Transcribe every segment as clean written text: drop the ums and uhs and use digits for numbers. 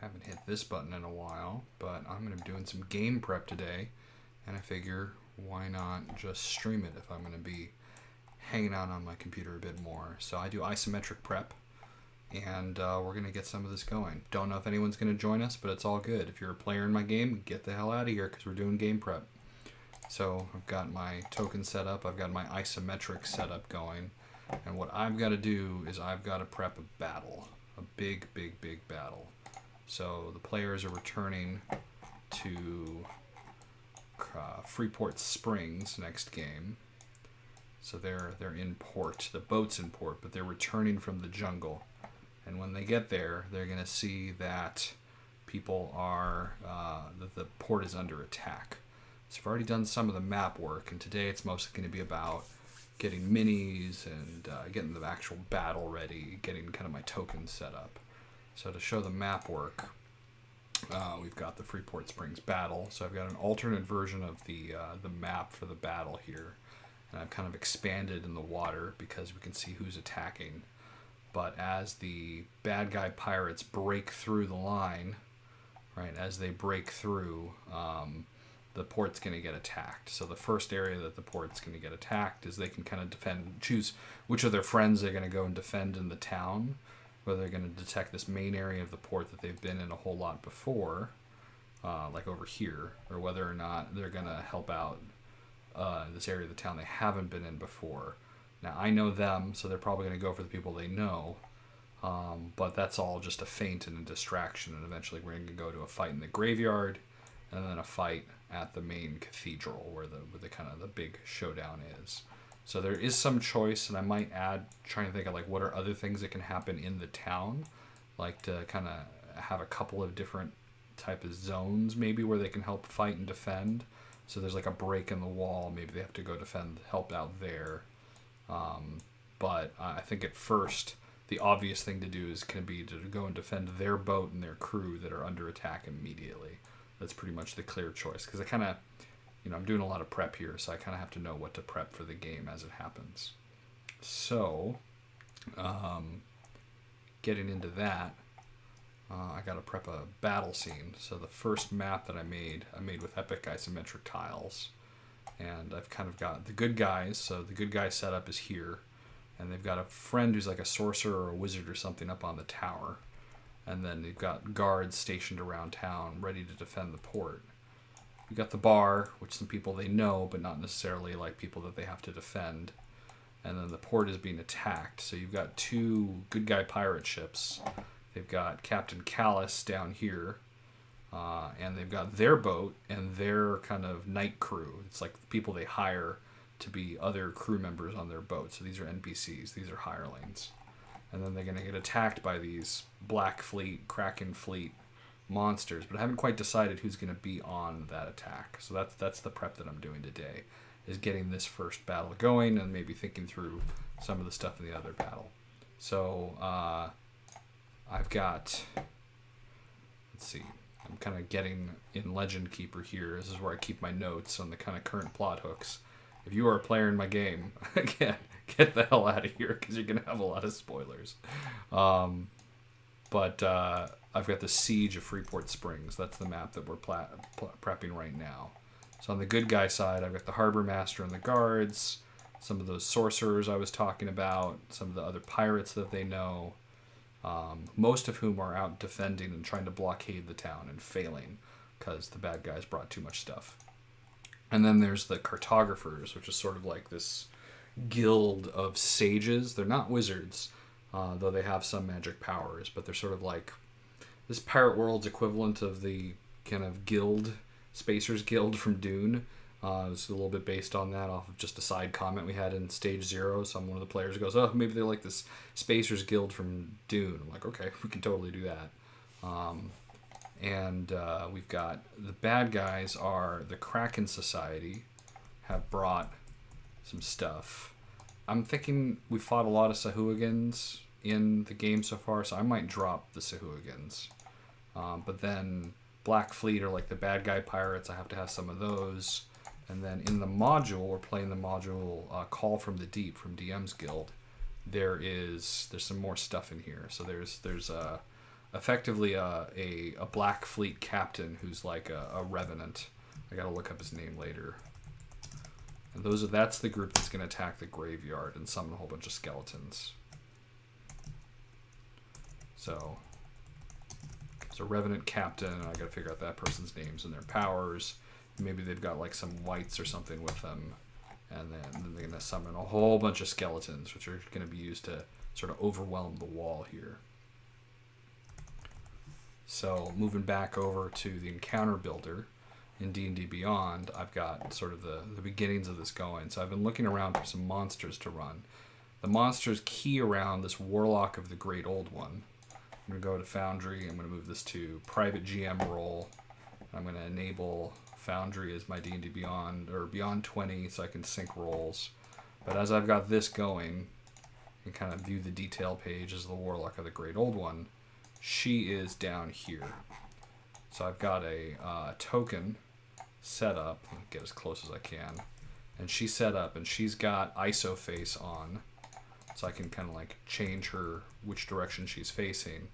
Haven't hit this button in a while, but I'm going to be doing some game prep today, and I figure why not just stream it if I'm going to be hanging out on my computer a bit more. So I do isometric prep, and we're going to get some of this going. Don't know if anyone's going to join us, but it's all good. If you're a player in my game, get the hell out of here because we're doing game prep. So I've got my token set up, I've got my isometric setup going, and what I've got to do is I've got to prep a battle, a big battle. So the players are returning to Freeport Springs next game. So they're in port, the boat's in port, but they're returning from the jungle. And when they get there, they're going to see that people are, that the port is under attack. So I've already done some of the map work, and today it's mostly going to be about getting minis and getting the actual battle ready, getting kind of my tokens set up. So to show the map work, we've got the Freeport Springs battle. So I've got an alternate version of the map for the battle here. And I've kind of expanded in the water because we can see who's attacking. But as the bad guy pirates break through the line, right, as they break through, the port's going to get attacked. So the first area that the port's going to get attacked is they can kind of defend, choose which of their friends they're going to go and defend in the town, whether they're going to detect this main area of the port that they've been in a whole lot before, like over here, or whether or not they're going to help out this area of the town they haven't been in before. Now, I know them, so they're probably going to go for the people they know, but that's all just a feint and a distraction, and eventually we're going to go to a fight in the graveyard, and then a fight at the main cathedral where the kind of the big showdown is. So there is some choice, and I might add, trying to think of like what are other things that can happen in the town, like to kind of have a couple of different type of zones maybe where they can help fight and defend. So there's like a break in the wall, maybe they have to go defend, help out there. But I think at first the obvious thing to do is going to be to go and defend their boat and their crew that are under attack immediately. That's pretty much the clear choice, because I kind of, I'm doing a lot of prep here, so I kind of have to know what to prep for the game as it happens. So, getting into that, I got to prep a battle scene. So the first map that I made with epic isometric tiles, and I've kind of got the good guys. So the good guy setup is here, and they've got a friend who's like a sorcerer or a wizard or something up on the tower. And then you've got guards stationed around town ready to defend the port. You've got the bar, which some people they know, but not necessarily like people that they have to defend. And then the port is being attacked. So you've got two good guy pirate ships. They've got Captain Callus down here, and they've got their boat and their kind of night crew. It's like the people they hire to be other crew members on their boat. So these are NPCs. These are hirelings. And then they're going to get attacked by these Black Fleet, Kraken Fleet monsters. But I haven't quite decided who's going to be on that attack. So that's the prep that I'm doing today, is getting this first battle going and maybe thinking through some of the stuff in the other battle. So I've got, let's see, I'm kind of getting in Legend Keeper here. This is where I keep my notes on the kind of current plot hooks. If you are a player in my game, again, get the hell out of here because you're going to have a lot of spoilers. But I've got the Siege of Freeport Springs. That's the map that we're prepping right now. So on the good guy side, I've got the Harbor Master and the guards, some of those sorcerers I was talking about, some of the other pirates that they know, most of whom are out defending and trying to blockade the town and failing because the bad guys brought too much stuff. And then there's the cartographers, which is sort of like this guild of sages. They're not wizards, though they have some magic powers, but they're sort of like this pirate world's equivalent of the kind of guild, Spacers Guild from Dune. It's a little bit based on that off of just a side comment we had in Stage 0. One of the players goes, oh, maybe they're like this Spacers Guild from Dune. I'm like, okay, we can totally do that. And we've got the bad guys are the Kraken Society, have brought some stuff. I'm thinking we fought a lot of Sahuagins in the game so far, so I might drop the Sahuagins. But then Black Fleet are like the bad guy pirates. I have to have some of those. And then in the module, we're playing the module Call from the Deep from DM's Guild. There's some more stuff in here. So there's a effectively a Black Fleet captain who's like a revenant. I gotta look up his name later. And that's the group that's gonna attack the graveyard and summon a whole bunch of skeletons. So it's a revenant captain, and I gotta figure out that person's names and their powers. Maybe they've got like some whites or something with them, and then they're gonna summon a whole bunch of skeletons, which are gonna be used to sort of overwhelm the wall here. So moving back over to the encounter builder in D&D Beyond, I've got sort of the beginnings of this going. So I've been looking around for some monsters to run. The monsters key around this Warlock of the Great Old One. I'm going to go to Foundry. I'm going to move this to Private GM role. I'm going to enable Foundry as my D&D Beyond, or Beyond 20, so I can sync roles. But as I've got this going, you can kind of view the detail page as the Warlock of the Great Old One. She is down here. So I've got a token set up. I'll get as close as I can. And she's set up, and she's got Isoface on. So I can kind of like change her, which direction she's facing.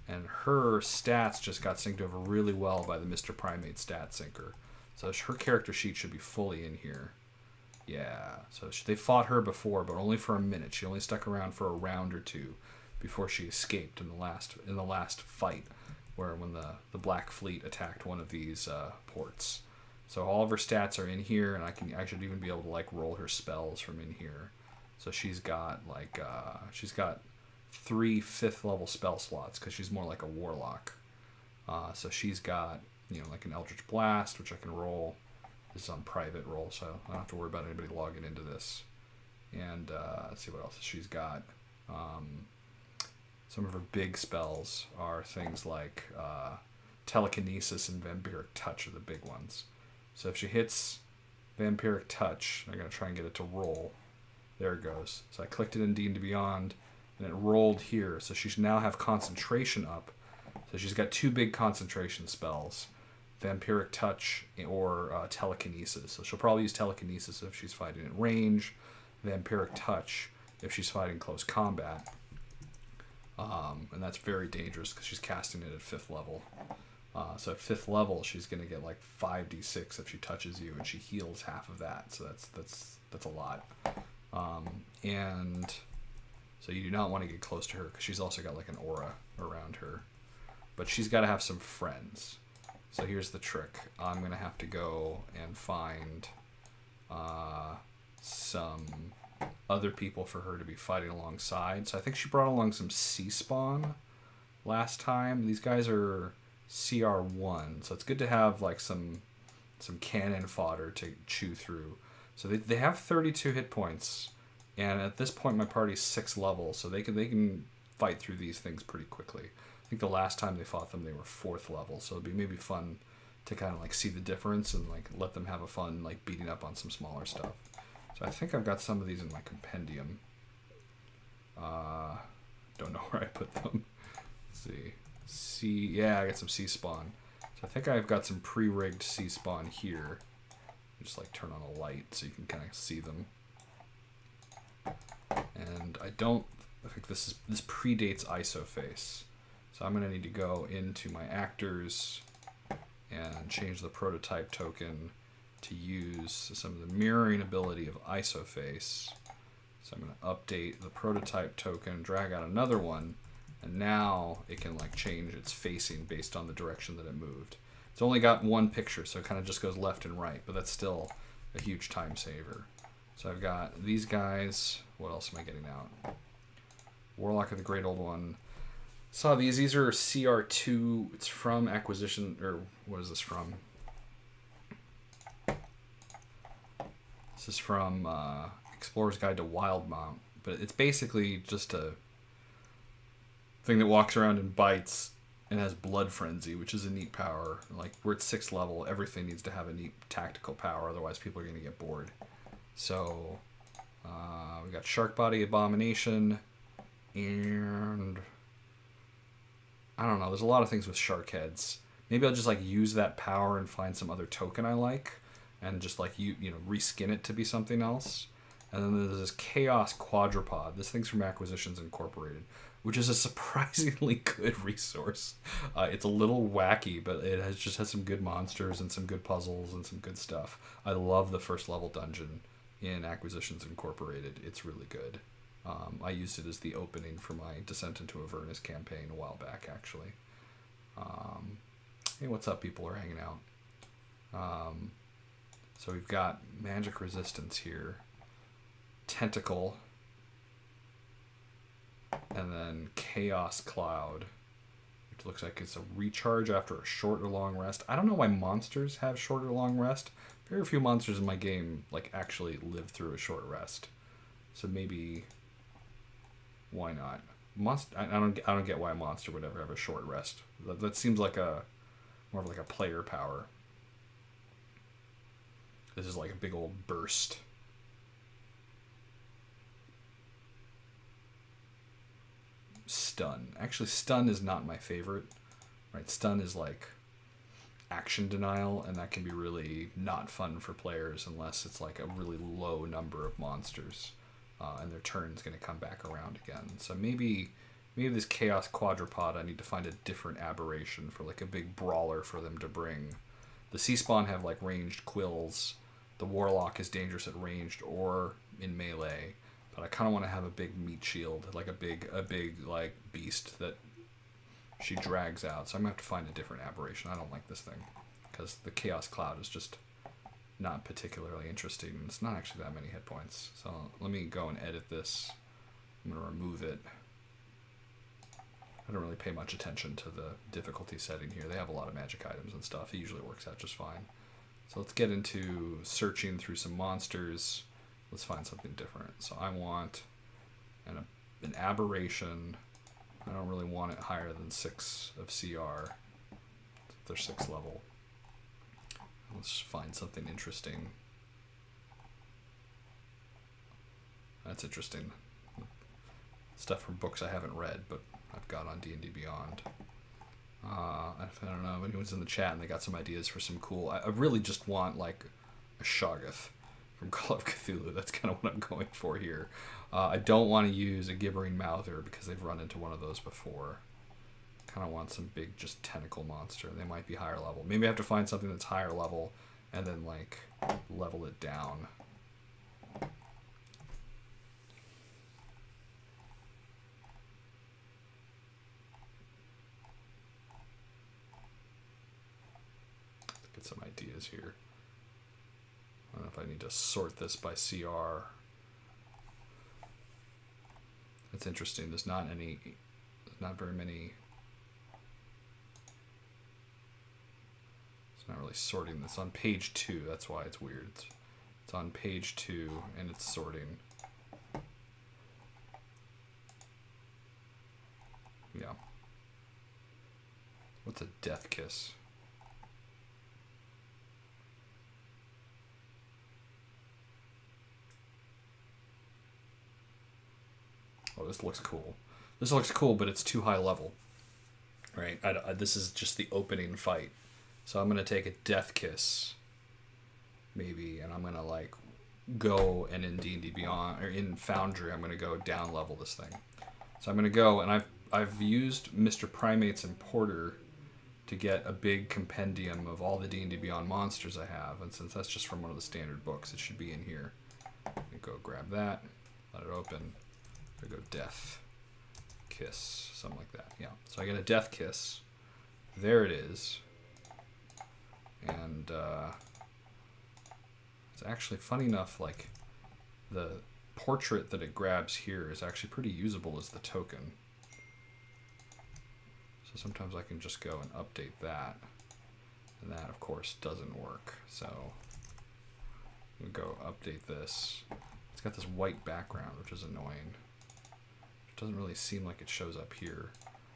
And her stats just got synced over really well by the Mr. Primate stat syncer. So her character sheet should be fully in here. Yeah, so they fought her before, but only for a minute. She only stuck around for a round or two before she escaped in the last fight, when the Black Fleet attacked one of these ports. So all of her stats are in here, and I should even be able to like roll her spells from in here. So she's got 3 5th level spell slots because she's more like a warlock. So she's got like an Eldritch Blast, which I can roll. This is on private roll, so I don't have to worry about anybody logging into this. And let's see what else she's got. Some of her big spells are things like Telekinesis and Vampiric Touch are the big ones. So if she hits Vampiric Touch, I'm going to try and get it to roll. There it goes. So I clicked it in D&D Beyond, and it rolled here. So she should now have Concentration up. So she's got 2 big concentration spells, Vampiric Touch or Telekinesis. So she'll probably use Telekinesis if she's fighting at range, Vampiric Touch if she's fighting close combat. And that's very dangerous because she's casting it at 5th level. So at 5th level, she's going to get like 5d6 if she touches you, and she heals half of that. So that's a lot. And so you do not want to get close to her because she's also got like an aura around her. But she's got to have some friends. So here's the trick. I'm going to have to go and find some other people for her to be fighting alongside. So I think she brought along some Sea Spawn last time. These guys are CR1, so it's good to have like some cannon fodder to chew through. So they have 32 hit points, and at this point my party's 6th level, so they can fight through these things pretty quickly. I think the last time they fought them they were 4th level, so it'd be maybe fun to kind of like see the difference and like let them have a fun like beating up on some smaller stuff. So I think I've got some of these in my compendium. Don't know where I put them. Let's see. Yeah, I got some Sea Spawn. So I think I've got some pre-rigged Sea Spawn here. Just like turn on a light so you can kind of see them. And I think this predates Isoface. So I'm going to need to go into my actors and change the prototype token to use some of the mirroring ability of Isoface. So I'm going to update the prototype token, drag out another one, and now it can like change its facing based on the direction that it moved. It's only got one picture, so it kind of just goes left and right, but that's still a huge time saver. So I've got these guys. What else am I getting out? Warlock of the Great Old One. Saw these. These are CR2. It's from Acquisition, or what is this from? This is from Explorer's Guide to Wildmount, but it's basically just a thing that walks around and bites and has Blood Frenzy, which is a neat power. Like, we're at 6th level, everything needs to have a neat tactical power, otherwise people are going to get bored. So, we got Shark Body Abomination, and I don't know, there's a lot of things with shark heads. Maybe I'll just like use that power and find some other token I like, and just like reskin it to be something else. And then there's this Chaos Quadrupod. This thing's from Acquisitions Incorporated. which is a surprisingly good resource. It's a little wacky, but it just has some good monsters and some good puzzles and some good stuff. I love the first level dungeon in Acquisitions Incorporated. It's really good. I used it as the opening for my Descent into Avernus campaign a while back, actually. Hey, what's up? People are hanging out. So we've got magic resistance here, tentacle, and then chaos cloud, which looks like it's a recharge after a short or long rest. I don't know why monsters have short or long rest. Very few monsters in my game like actually live through a short rest, so maybe why not? I don't get why a monster would ever have a short rest. That seems like more of like a player power. This is like a big old burst. Stun. Actually, stun is not my favorite. Right? Stun is like action denial, and that can be really not fun for players unless it's like a really low number of monsters, and their turn's going to come back around again. So maybe this Chaos Quadrupod, I need to find a different aberration for like a big brawler for them to bring. The Sea Spawn have like ranged quills. The Warlock is dangerous at ranged or in melee, but I kind of want to have a big meat shield, like a big like beast that she drags out. So I'm gonna have to find a different aberration. I don't like this thing because the Chaos Cloud is just not particularly interesting. It's not actually that many hit points. So let me go and edit this. I'm gonna remove it. I don't really pay much attention to the difficulty setting here. They have a lot of magic items and stuff. It usually works out just fine. So let's get into searching through some monsters. Let's find something different. So I want an aberration. I don't really want it higher than 6 of CR. They're 6 level. Let's find something interesting. That's interesting. Stuff from books I haven't read, but I've got on D&D Beyond. I don't know if anyone's in the chat and they got some ideas for some cool... I really just want, like, a Shoggoth from Call of Cthulhu. That's kind of what I'm going for here. I don't want to use a Gibbering Mouther because they've run into one of those before. Kind of want some big, just tentacle monster. They might be higher level. Maybe I have to find something that's higher level and then, like, level it down. Some ideas here. I don't know if I need to sort this by CR. That's interesting. There's not very many. It's not really sorting this on page 2. That's why it's weird. It's on page 2 and it's sorting. Yeah. What's a death kiss? Oh, this looks cool. This looks cool, but it's too high level. Right? This is just the opening fight. So I'm going to take a Death Kiss, maybe, and I'm going to, like, go, and in D&D Beyond, or in Foundry, I'm going to go down level this thing. So I'm going to go, and I've used Mr. Primate's Importer to get a big compendium of all the D&D Beyond monsters I have, and since that's just from one of the standard books, it should be in here. I'm going to go grab that, let it open. I go Death Kiss, something like that. Yeah. So I get a Death Kiss. There it is. And it's actually funny enough, like the portrait that it grabs here is actually pretty usable as the token. So sometimes I can just go and update that. And that, of course, doesn't work. So we'll go update this. It's got this white background, which is annoying. Doesn't really seem like it shows up here.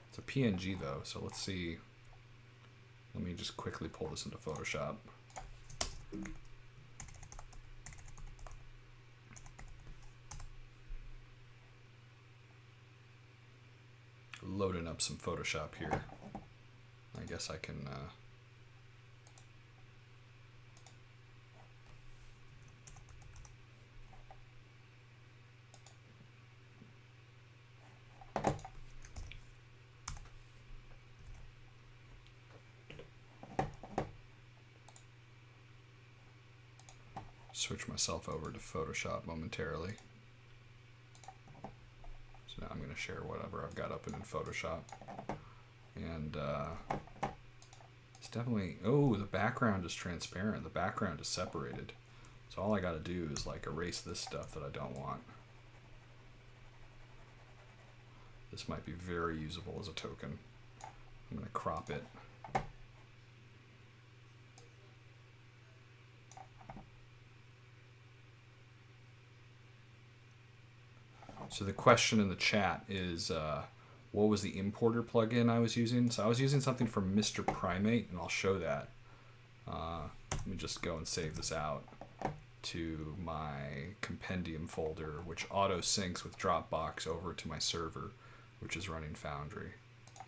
It's a PNG though, so let's see. Let me just quickly pull this into Photoshop. Loading up some Photoshop here. I guess I can switch myself over to Photoshop momentarily. So now I'm going to share whatever I've got open in Photoshop. And it's definitely, oh, the background is transparent. The background is separated. So all I got to do is like erase this stuff that I don't want. This might be very usable as a token. I'm going to crop it. So the question in the chat is, what was the importer plugin I was using? So I was using something from Mr. Primate, and I'll show that. Let me just go and save this out to my compendium folder, which auto syncs with Dropbox over to my server, which is running Foundry.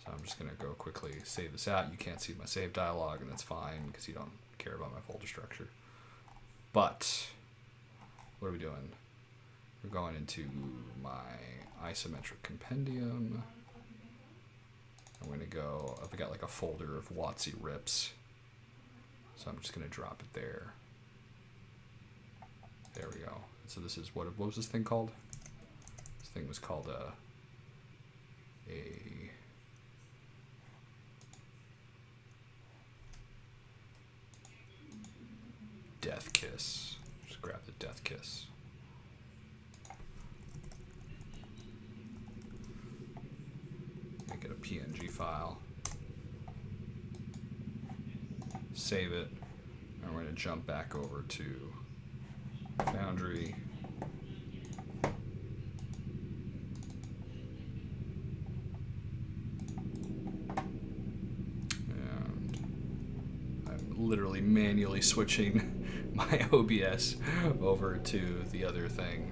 So I'm just going to go quickly save this out. You can't see my save dialog, and that's fine because you don't care about my folder structure. But what are we doing? We're going into my isometric compendium. I'm going to go, I've got like a folder of WotC rips. So I'm just going to drop it there. There we go. So this is, what was this thing called? This thing was called a Death Kiss. Just grab the Death Kiss. Make it a PNG file. Save it. And we're going to jump back over to Foundry. And I'm literally manually switching my OBS over to the other thing.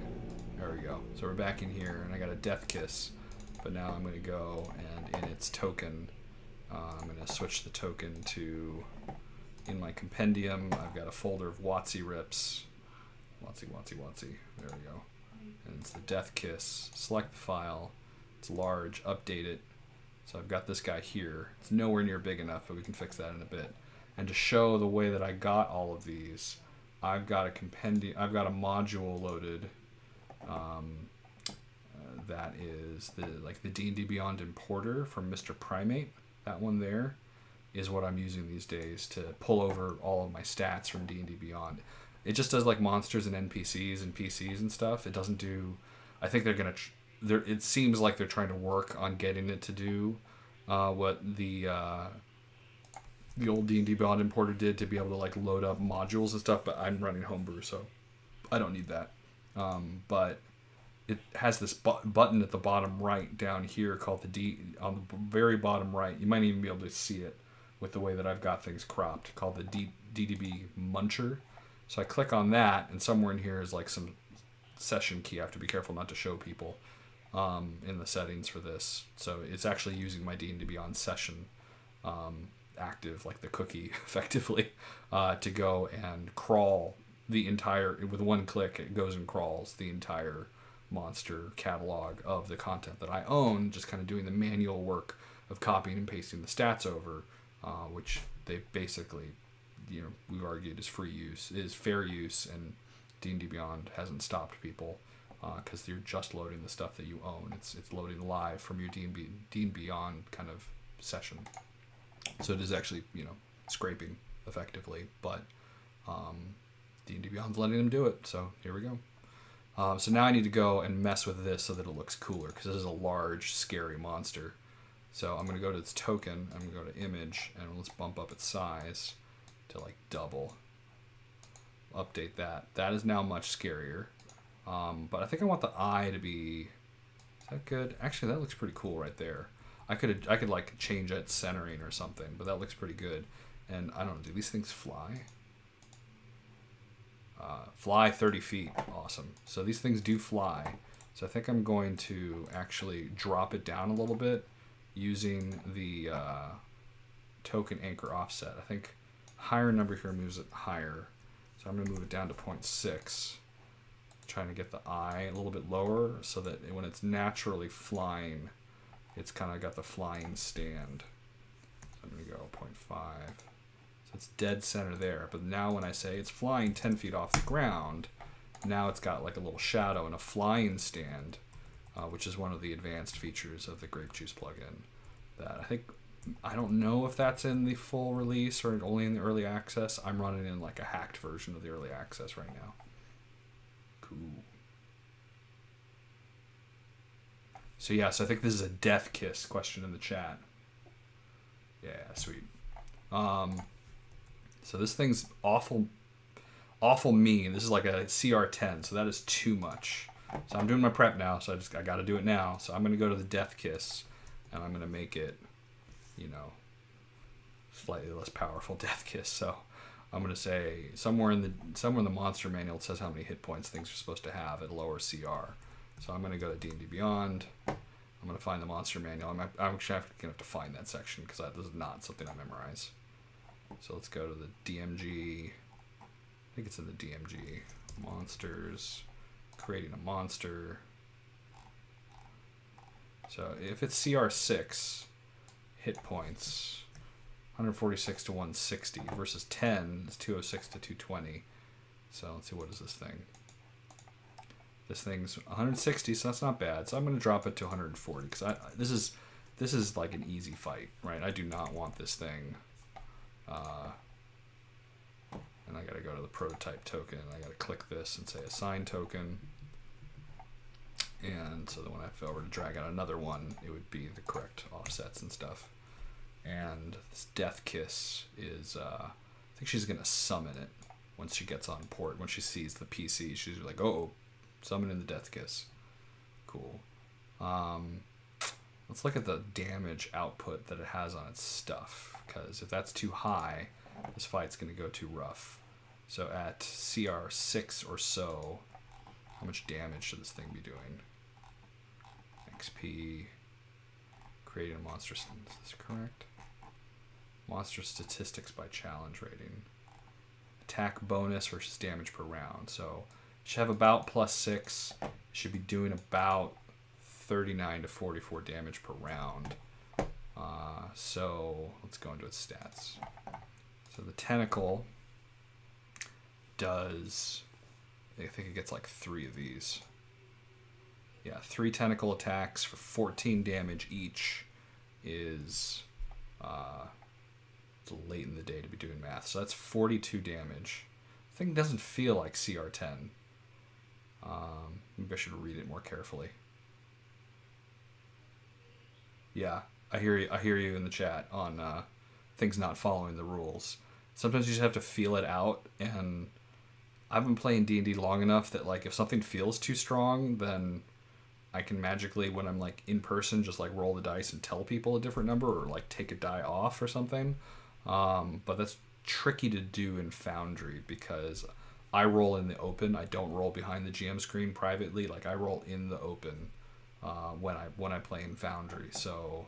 There we go. So we're back in here, and I got a Death Kiss. But now I'm going to go and in its token, I'm going to switch the token to, in my compendium, I've got a folder of WotC rips. WotC. There we go. And it's the Death Kiss. Select the file. It's large. Update it. So I've got this guy here. It's nowhere near big enough, but we can fix that in a bit. And to show the way that I got all of these, I've got a compendium. I've got a module loaded. That is the D&D Beyond importer from Mr. Primate. That one there is what I'm using these days to pull over all of my stats from D&D Beyond. It just does like monsters and NPCs and PCs and stuff. It doesn't do. I think they're gonna. It seems like they're trying to work on getting it to do what the old D&D Beyond importer did to be able to like load up modules and stuff. But I'm running homebrew, so I don't need that. But it has this button at the bottom right down here called the D, on the very bottom right. You might even be able to see it with the way that I've got things cropped, called the DDB Muncher. So I click on that, and somewhere in here is like some session key. I have to be careful not to show people in the settings for this. So it's actually using my D&D Beyond session active, like the cookie, effectively, to go and crawl the entire, with one click, it goes and crawls the entire monster catalog of the content that I own, just kind of doing the manual work of copying and pasting the stats over, which they basically, we've argued is free use, is fair use, and D&D Beyond hasn't stopped people because you're just loading the stuff that you own. It's loading live from your D&D Beyond kind of session. So it is actually, scraping effectively, but D&D Beyond's letting them do it, so here we go. So now I need to go and mess with this so that it looks cooler, because this is a large, scary monster. So I'm going to go to its token, I'm going to go to image, and let's bump up its size to like double. Update that. That is now much scarier. But I think I want the eye to be, is that good? Actually, that looks pretty cool right there. I could like change its centering or something, but that looks pretty good. And I don't know, do these things fly? Fly 30 feet. Awesome. So these things do fly. So I think I'm going to actually drop it down a little bit using the token anchor offset. I think higher number here moves it higher. So I'm going to move it down to 0.6. Trying to get the eye a little bit lower so that when it's naturally flying, it's kind of got the flying stand. So I'm going to go 0.5. So it's dead center there. But now when I say it's flying 10 feet off the ground, now it's got like a little shadow and a flying stand, which is one of the advanced features of the Grape Juice plugin. That I don't know if that's in the full release or only in the early access. I'm running in like a hacked version of the early access right now. Cool. So yeah, so I think this is a death kiss question in the chat. Yeah, sweet. So this thing's awful mean. This is like a CR10, so that is too much. So I'm doing my prep now, so I got to do it now. So I'm going to go to the death kiss, and I'm going to make it, you know, slightly less powerful death kiss. So I'm going to say somewhere in the monster manual it says how many hit points things are supposed to have at lower CR. So I'm going to go to D&D Beyond. I'm going to find the monster manual. I'm actually going to have to find that section because this is not something I memorize. So let's go to the DMG. I think it's in the DMG. Monsters. Creating a monster. So if it's CR6, hit points, 146 to 160 versus 10 is 206 to 220. So let's see, what is this thing? This thing's 160, so that's not bad. So I'm going to drop it to 140 because this is like an easy fight, right? I do not want this thing. And I got to go to the prototype token. I got to click this and say assign token. And so that when I were to drag out another one, it would be the correct offsets and stuff. And this death kiss is, I think she's going to summon it once she gets on port. When she sees the PC, she's like, oh, summon in the death kiss. Cool. Let's look at the damage output that it has on its stuff, because if that's too high, this fight's going to go too rough. So at CR6 or so, how much damage should this thing be doing? XP, creating a monster, is this correct? Monster statistics by challenge rating. Attack bonus versus damage per round. So should have about +6. Should be doing about 39 to 44 damage per round. So let's go into its stats. So the tentacle does, I think it gets like 3 of these. Yeah, 3 tentacle attacks for 14 damage each is, it's late in the day to be doing math. So that's 42 damage. The thing doesn't feel like CR10. Maybe I should read it more carefully. Yeah, I hear you in the chat on things not following the rules. Sometimes you just have to feel it out, and I've been playing D&D long enough that like if something feels too strong, then I can magically, when I'm like in person, just like roll the dice and tell people a different number or like take a die off or something. But that's tricky to do in Foundry because I roll in the open. I don't roll behind the GM screen privately. Like I roll in the open when I play in Foundry. So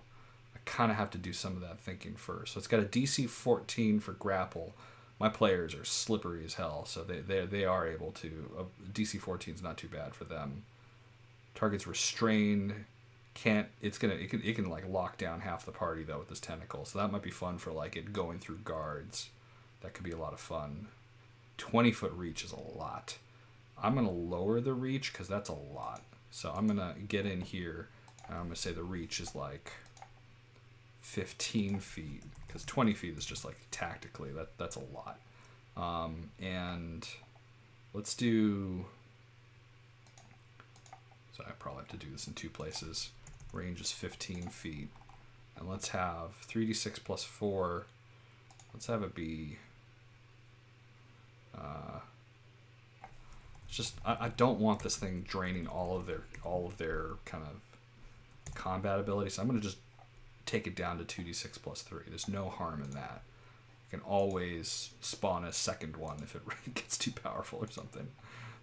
I kind of have to do some of that thinking first. So it's got a DC 14 for grapple. My players are slippery as hell, so they are able to. DC 14 is not too bad for them. Target's restrained. It can like lock down half the party though with this tentacle, so that might be fun for like it going through guards. That could be a lot of fun. 20-foot reach is a lot. I'm gonna lower the reach because that's a lot. So I'm gonna get in here and I'm gonna say the reach is like 15 feet because 20 feet is just like tactically that's a lot. And let's do. So I probably have to do this in 2 places. Range is 15 feet. And let's have 3d6 plus 4. Let's have it be... just I don't want this thing draining all of their kind of combat ability. So I'm going to just take it down to 2d6 plus 3. There's no harm in that. You can always spawn a second one if it gets too powerful or something.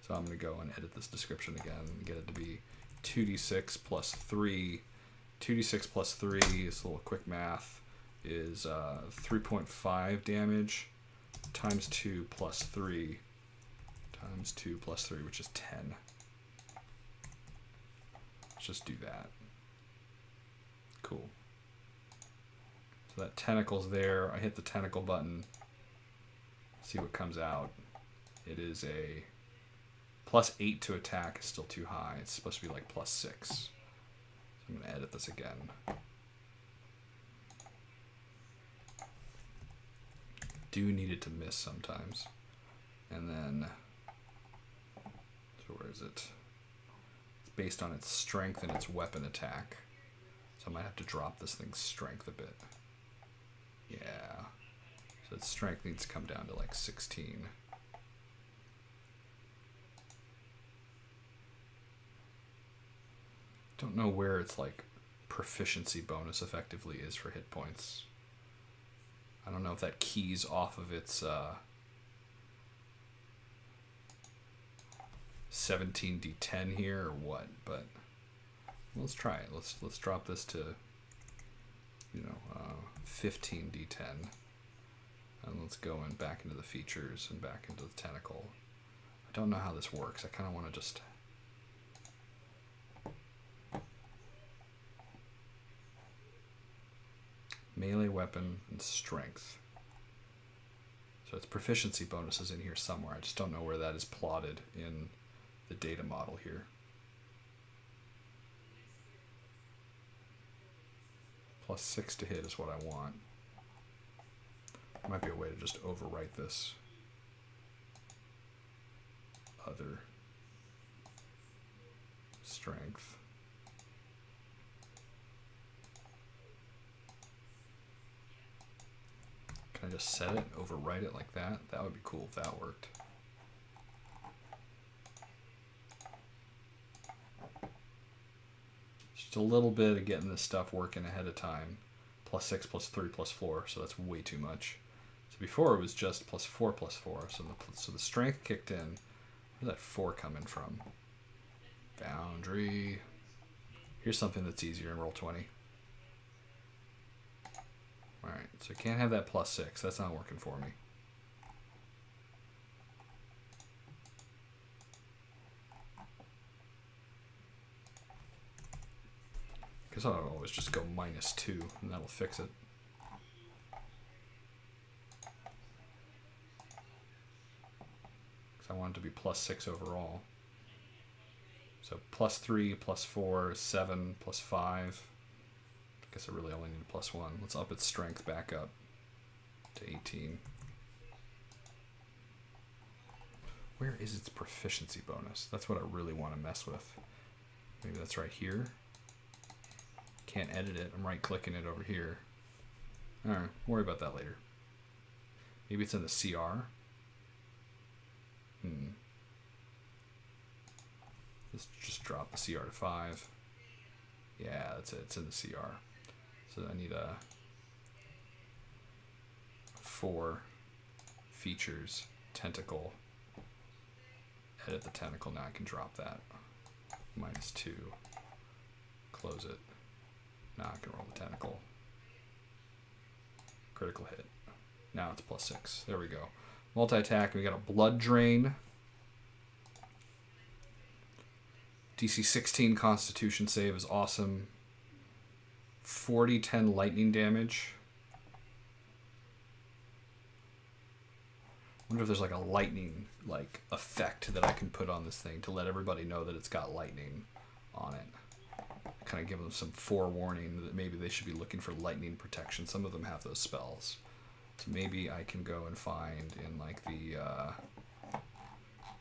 So I'm going to go and edit this description again and get it to be 2d6 plus 3. 2d6 plus 3 is a little quick math, is 3.5 damage times 2 plus 3 times 2 plus 3, which is 10. Let's just do that. Cool. So that tentacle's there. I hit the tentacle button. See what comes out. It is a +8 to attack is still too high. It's supposed to be like +6. So I'm going to edit this again. Do need it to miss sometimes. And then, so where is it? It's based on its strength and its weapon attack. So I might have to drop this thing's strength a bit. Yeah. So its strength needs to come down to like 16. Don't know where its like proficiency bonus effectively is for hit points. I don't know if that keys off of its 17d10 here or what, but let's try it. Let's drop this to 15d10, and let's go back into the features and back into the tentacle. I don't know how this works. I kind of want to just melee weapon and strength. So its proficiency bonus is in here somewhere. I just don't know where that is plotted in the data model here. +6 to hit is what I want. There might be a way to just overwrite this. Other strength. Can I just set it, overwrite it like that? That would be cool if that worked. Just a little bit of getting this stuff working ahead of time. +6, +3, +4, so that's way too much. So before it was just +4, +4, so the strength kicked in. Where's that 4 coming from? Boundary. Here's something that's easier in Roll20. Alright, so I can't have that +6. That's not working for me. Because I'll always just go -2, and that'll fix it. Because I want it to be +6 overall. So +3, +4, 7, +5. I guess I really only need +1. Let's up its strength back up to 18. Where is its proficiency bonus? That's what I really want to mess with. Maybe that's right here. Can't edit it. I'm right-clicking it over here. Alright, worry about that later. Maybe it's in the CR. Let's just drop the CR to 5. Yeah, that's it. It's in the CR. So I need a 4 features, tentacle. Edit the tentacle. Now I can drop that. -2. Close it. Now I can roll the tentacle. Critical hit. Now it's +6. There we go. Multi-attack. We got a blood drain. DC 16 Constitution save is awesome. 40-10 lightning damage. I wonder if there's like a lightning effect that I can put on this thing to let everybody know that it's got lightning on it. Kind of give them some forewarning that maybe they should be looking for lightning protection. Some of them have those spells. So maybe I can go and find in like the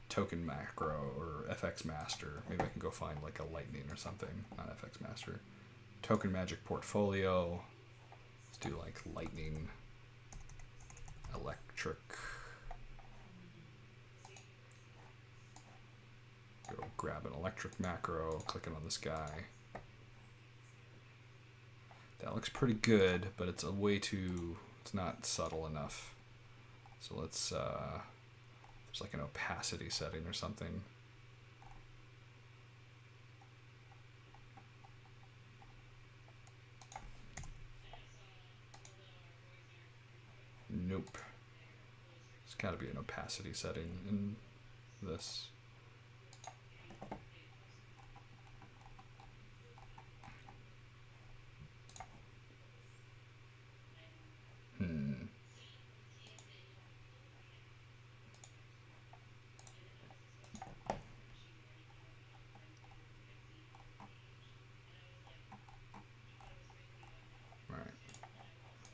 token macro or FX master. Maybe I can go find like a lightning or something. Not FX master. Token magic portfolio. Let's do like lightning, electric. Go grab an electric macro, clicking on this guy. That looks pretty good, but it's a way too, it's not subtle enough. So let's, there's like an opacity setting or something. Nope. There's got to be an opacity setting in this.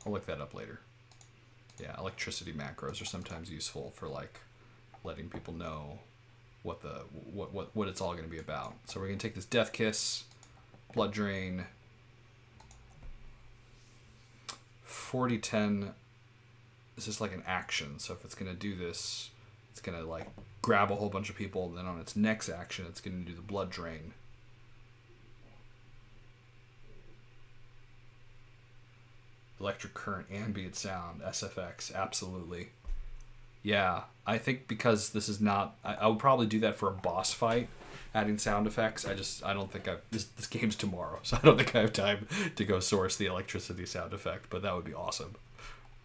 I'll look that up later. Yeah, electricity macros are sometimes useful for like letting people know what it's all going to be about. So we're going to take this Death Kiss, Blood Drain, 40-10. This is like an action. So if it's going to do this, it's going to like grab a whole bunch of people, and then on its next action, it's going to do the Blood Drain. Electric current, ambient sound, SFX, absolutely. Yeah, I think because this is not... I would probably do that for a boss fight, adding sound effects. I don't think this game's tomorrow, so I don't think I have time to go source the electricity sound effect, but that would be awesome.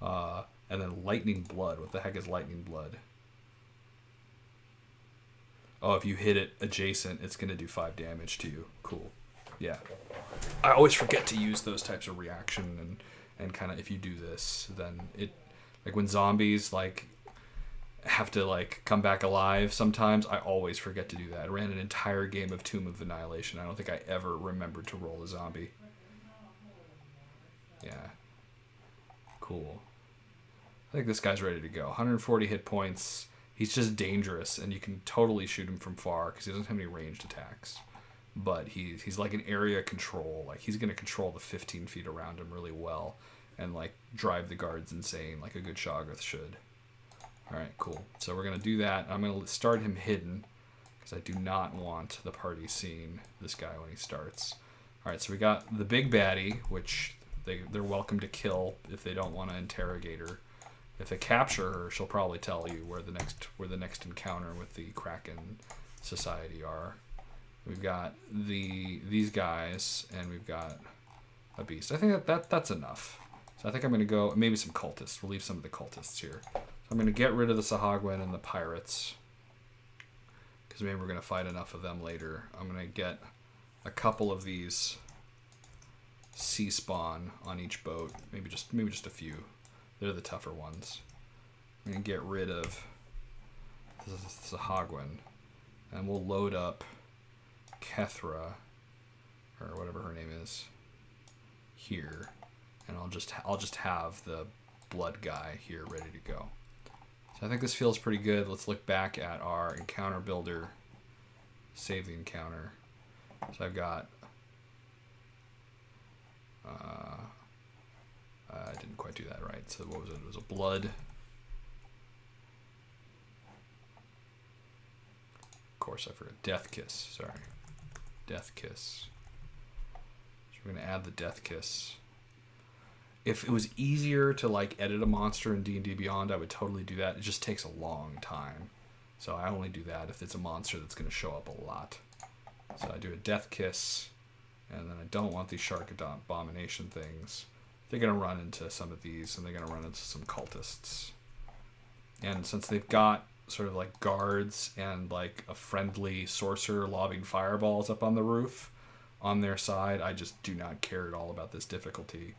And then lightning blood. What the heck is lightning blood? Oh, if you hit it adjacent, it's going to do 5 damage to you. Cool. Yeah. I always forget to use those types of reaction, and kind of if you do this, then it... Like when zombies, like... have to like come back alive sometimes. I always forget to do that. I ran an entire game of Tomb of Annihilation. I don't think I ever remembered to roll a zombie. Yeah. Cool. I think this guy's ready to go. 140 hit points. He's just dangerous, and you can totally shoot him from far because he doesn't have any ranged attacks. But he's like an area control. Like he's going to control the 15 feet around him really well and like drive the guards insane like a good Shoggoth should. Alright, cool. So we're going to do that. I'm going to start him hidden because I do not want the party seeing this guy when he starts. Alright, so we got the big baddie, which they're welcome to kill if they don't want to interrogate her. If they capture her, she'll probably tell you where the next encounter with the Kraken Society are. We've got these guys, and we've got a beast. I think that's enough. So I think I'm going to go... Maybe some cultists. We'll leave some of the cultists here. I'm going to get rid of the Sahagwin and the pirates, because maybe we're going to fight enough of them later. I'm going to get a couple of these sea spawn on each boat, maybe just a few. They're the tougher ones. I'm going to get rid of the Sahagwin, and we'll load up Kethra, or whatever her name is, here, and I'll just have the blood guy here ready to go. So I think this feels pretty good. Let's look back at our encounter builder. Save the encounter. So I've got... I didn't quite do that right. So what was it? It was a blood. Of course, I forgot. Death Kiss. Sorry. Death Kiss. So we're going to add the Death Kiss. If it was easier to like edit a monster in D&D Beyond, I would totally do that. It just takes a long time. So I only do that if it's a monster that's going to show up a lot. So I do a Death Kiss, and then I don't want these Shark Abomination things. They're going to run into some of these, and they're going to run into some cultists. And since they've got sort of like guards and like a friendly sorcerer lobbing fireballs up on the roof on their side, I just do not care at all about this difficulty.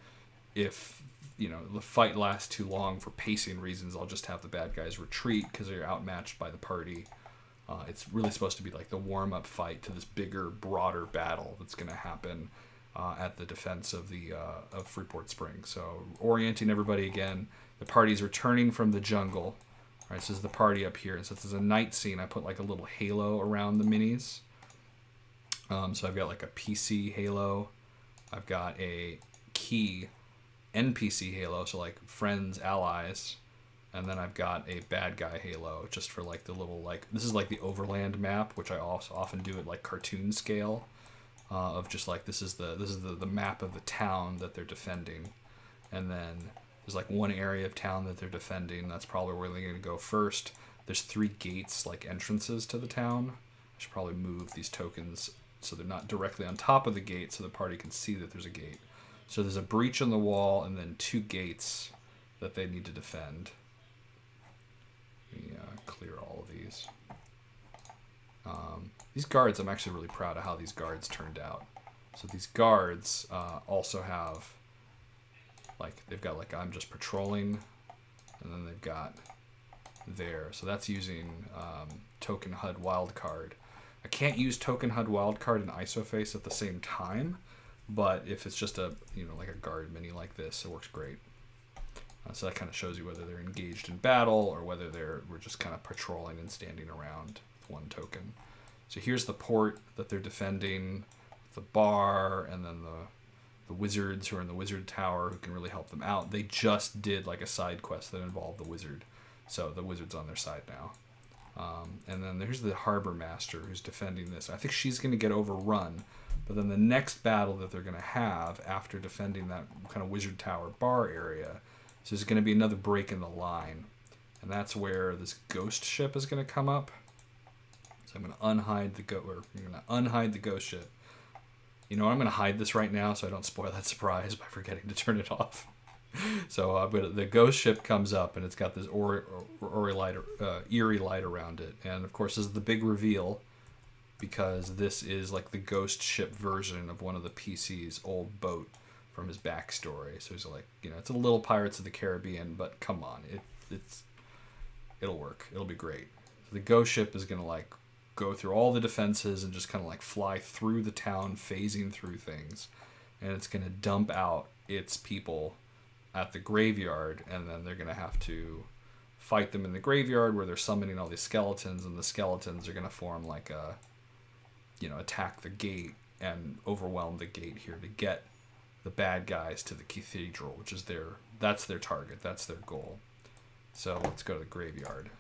If, you know, the fight lasts too long for pacing reasons, I'll just have the bad guys retreat because they're outmatched by the party. It's really supposed to be like the warm-up fight to this bigger, broader battle that's going to happen at the defense of of Freeport Springs. So orienting everybody again. The party's returning from the jungle. All right, so this is the party up here. And since it's a night scene, I put like a little halo around the minis. So I've got like a PC halo. I've got a key NPC halo, so like friends, allies, and then I've got a bad guy halo just for like the little, like, this is like the overland map, which I also often do at like cartoon scale, of just like this is the map of the town that they're defending, and then there's like one area of town that they're defending. That's probably where they're going to go first. There's 3 gates, like entrances to the town. I should probably move these tokens so they're not directly on top of the gate so the party can see that there's a gate. So there's a breach in the wall and then 2 gates that they need to defend. Let me clear all of these. These guards, I'm actually really proud of how these guards turned out. So these guards also have, like, they've got like I'm just patrolling, and then they've got there. So that's using Token HUD Wildcard. I can't use Token HUD Wildcard and Isoface at the same time, but if it's just a, you know, like a guard mini like this, it works great. So that kind of shows you whether they're engaged in battle or whether we're just kind of patrolling and standing around with one token. So here's the port that they're defending, the bar, and then the wizards who are in the wizard tower who can really help them out. They just did like a side quest that involved the wizard, so the wizard's on their side now. And then there's the harbor master who's defending this. I think she's going to get overrun, but then the next battle that they're going to have after defending that kind of wizard tower bar area, so there's going to be another break in the line, and that's where this ghost ship is going to come up. So I'm going to unhide the ghost ship. You know what? I'm going to hide this right now so I don't spoil that surprise by forgetting to turn it off. So the ghost ship comes up, and it's got this eerie light around it. And, of course, this is the big reveal, because this is like the ghost ship version of one of the PC's old boat from his backstory. So he's like, it's a little Pirates of the Caribbean, but come on. It'll work. It'll be great. So the ghost ship is going to, like, go through all the defenses and just kind of, like, fly through the town, phasing through things. And it's going to dump out its people at the graveyard, and then they're going to have to fight them in the graveyard where they're summoning all these skeletons, and the skeletons are going to form like attack the gate and overwhelm the gate here to get the bad guys to the cathedral, which is that's their target, that's their goal. So let's go to the graveyard.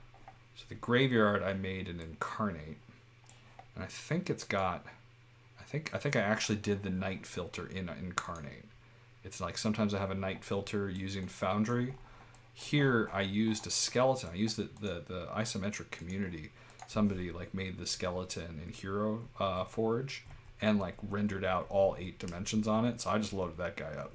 So the graveyard I made an incarnate, and I think it's got, I think I actually did the night filter in incarnate. It's like sometimes I have a night filter using Foundry. Here I used a skeleton. I used the Isometric community. Somebody like made the skeleton in Hero Forge and like rendered out all 8 dimensions on it. So I just loaded that guy up.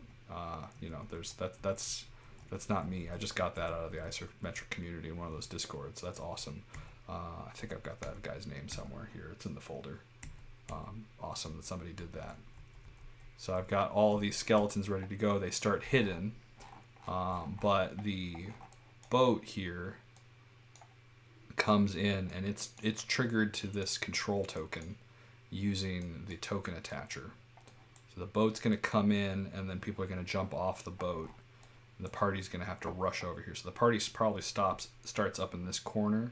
That's not me. I just got that out of the Isometric community in one of those Discords. That's awesome. I think I've got that guy's name somewhere here. It's in the folder. Awesome that somebody did that. So I've got all these skeletons ready to go. They start hidden, but the boat here comes in, and it's triggered to this control token using the token attacher. So the boat's going to come in, and then people are going to jump off the boat, and the party's going to have to rush over here. So the party probably starts up in this corner,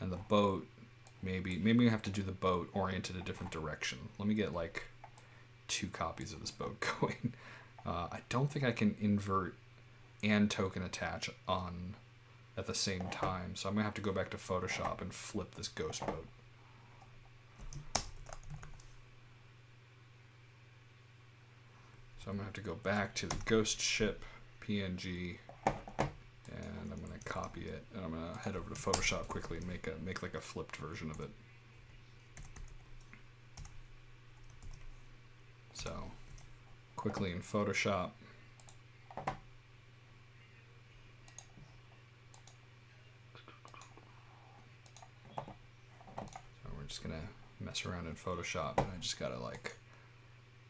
and the boat maybe we have to do the boat oriented a different direction. Let me get like 2 copies of this boat going. I don't think I can invert and token attach on at the same time, so I'm gonna have to go back to Photoshop and flip this ghost boat. So I'm gonna have to go back to the ghost ship PNG, and I'm gonna copy it, and I'm gonna head over to Photoshop quickly and make like a flipped version of it. So, quickly in Photoshop. So we're just gonna mess around in Photoshop, and I just gotta like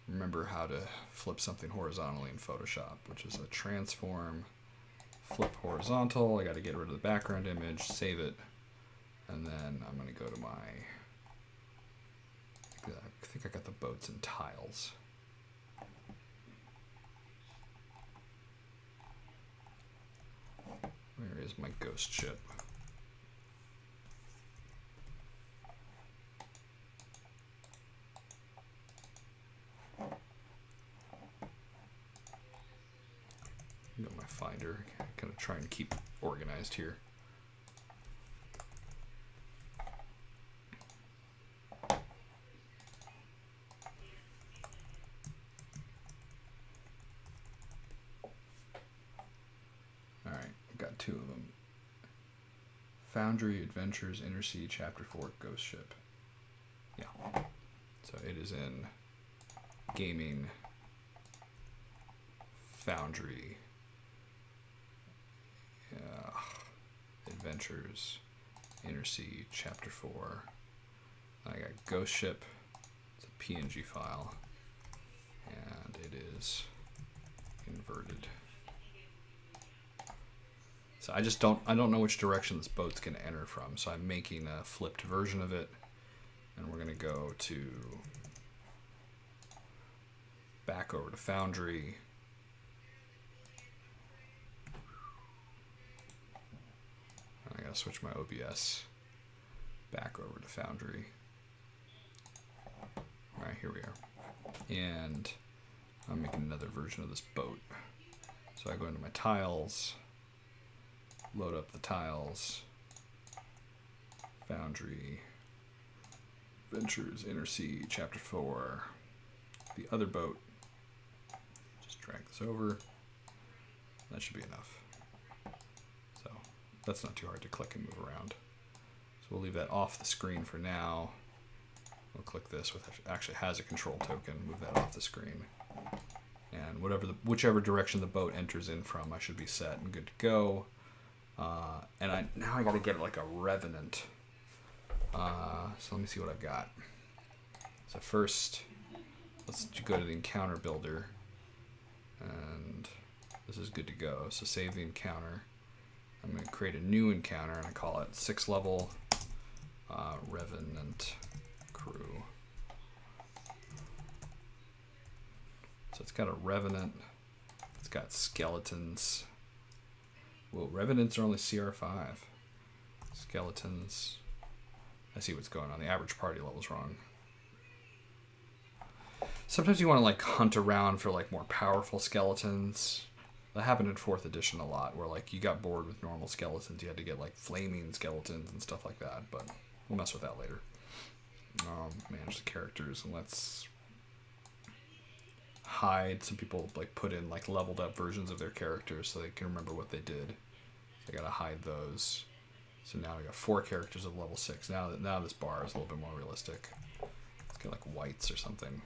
remember how to flip something horizontally in Photoshop, which is a transform, flip horizontal. I gotta get rid of the background image, save it, and then I'm gonna go to I think I got the boats and tiles. Where is my ghost ship? Got my finder. Gonna try and keep organized here. Got 2 of them. Foundry Adventures Inner Sea Chapter 4 Ghost Ship. Yeah. So it is in Gaming, Foundry, Adventures Inner Sea Chapter 4. I got Ghost Ship. It's a PNG file, and it is inverted. So I don't know which direction this boat's going to enter from, so I'm making a flipped version of it, and we're going to go back over to Foundry, gotta switch my OBS back over to Foundry. All right, here we are. And I'm making another version of this boat. So I go into my tiles, load up the tiles, Foundry, Ventures, Inner Sea, Chapter 4, the other boat. Just drag this over. That should be enough. So that's not too hard to click and move around. So we'll leave that off the screen for now. We'll click this, which actually has a control token, move that off the screen. And whichever direction the boat enters in from, I should be set and good to go. Now I got to get like a Revenant. So let me see what I've got. So first, let's go to the encounter builder. And this is good to go. So save the encounter. I'm going to create a new encounter and I call it 6th level Revenant Crew. So it's got a Revenant. It's got skeletons. Whoa, Revenants are only CR5. Skeletons. I see what's going on. The average party level's wrong. Sometimes you want to like hunt around for like more powerful skeletons. That happened in 4th edition a lot, where like you got bored with normal skeletons. You had to get like flaming skeletons and stuff like that, but we'll mess with that later. Manage the characters, and let's hide. Some people like put in like leveled up versions of their characters so they can remember what they did. So I gotta hide those. So now we got 4 characters of level 6. Now this bar is a little bit more realistic. Let's get like whites or something.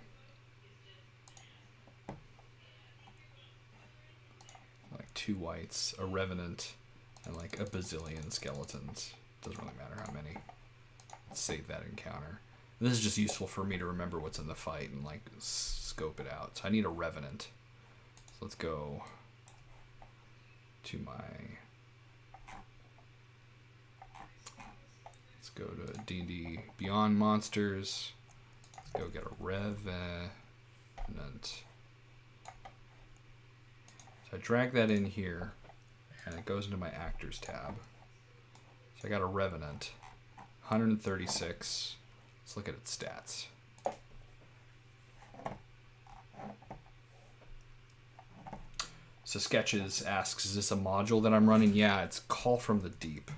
Like 2 whites, a Revenant, and like a bazillion skeletons. Doesn't really matter how many. Let's save that encounter. This is just useful for me to remember what's in the fight and like scope it out. So I need a Revenant. So let's go to let's go to D&D Beyond Monsters. Let's go get a Revenant. So I drag that in here and it goes into my Actors tab. So I got a Revenant, 136. Let's look at its stats. So Sketches asks, is this a module that I'm running? Yeah, it's Call from the Deep.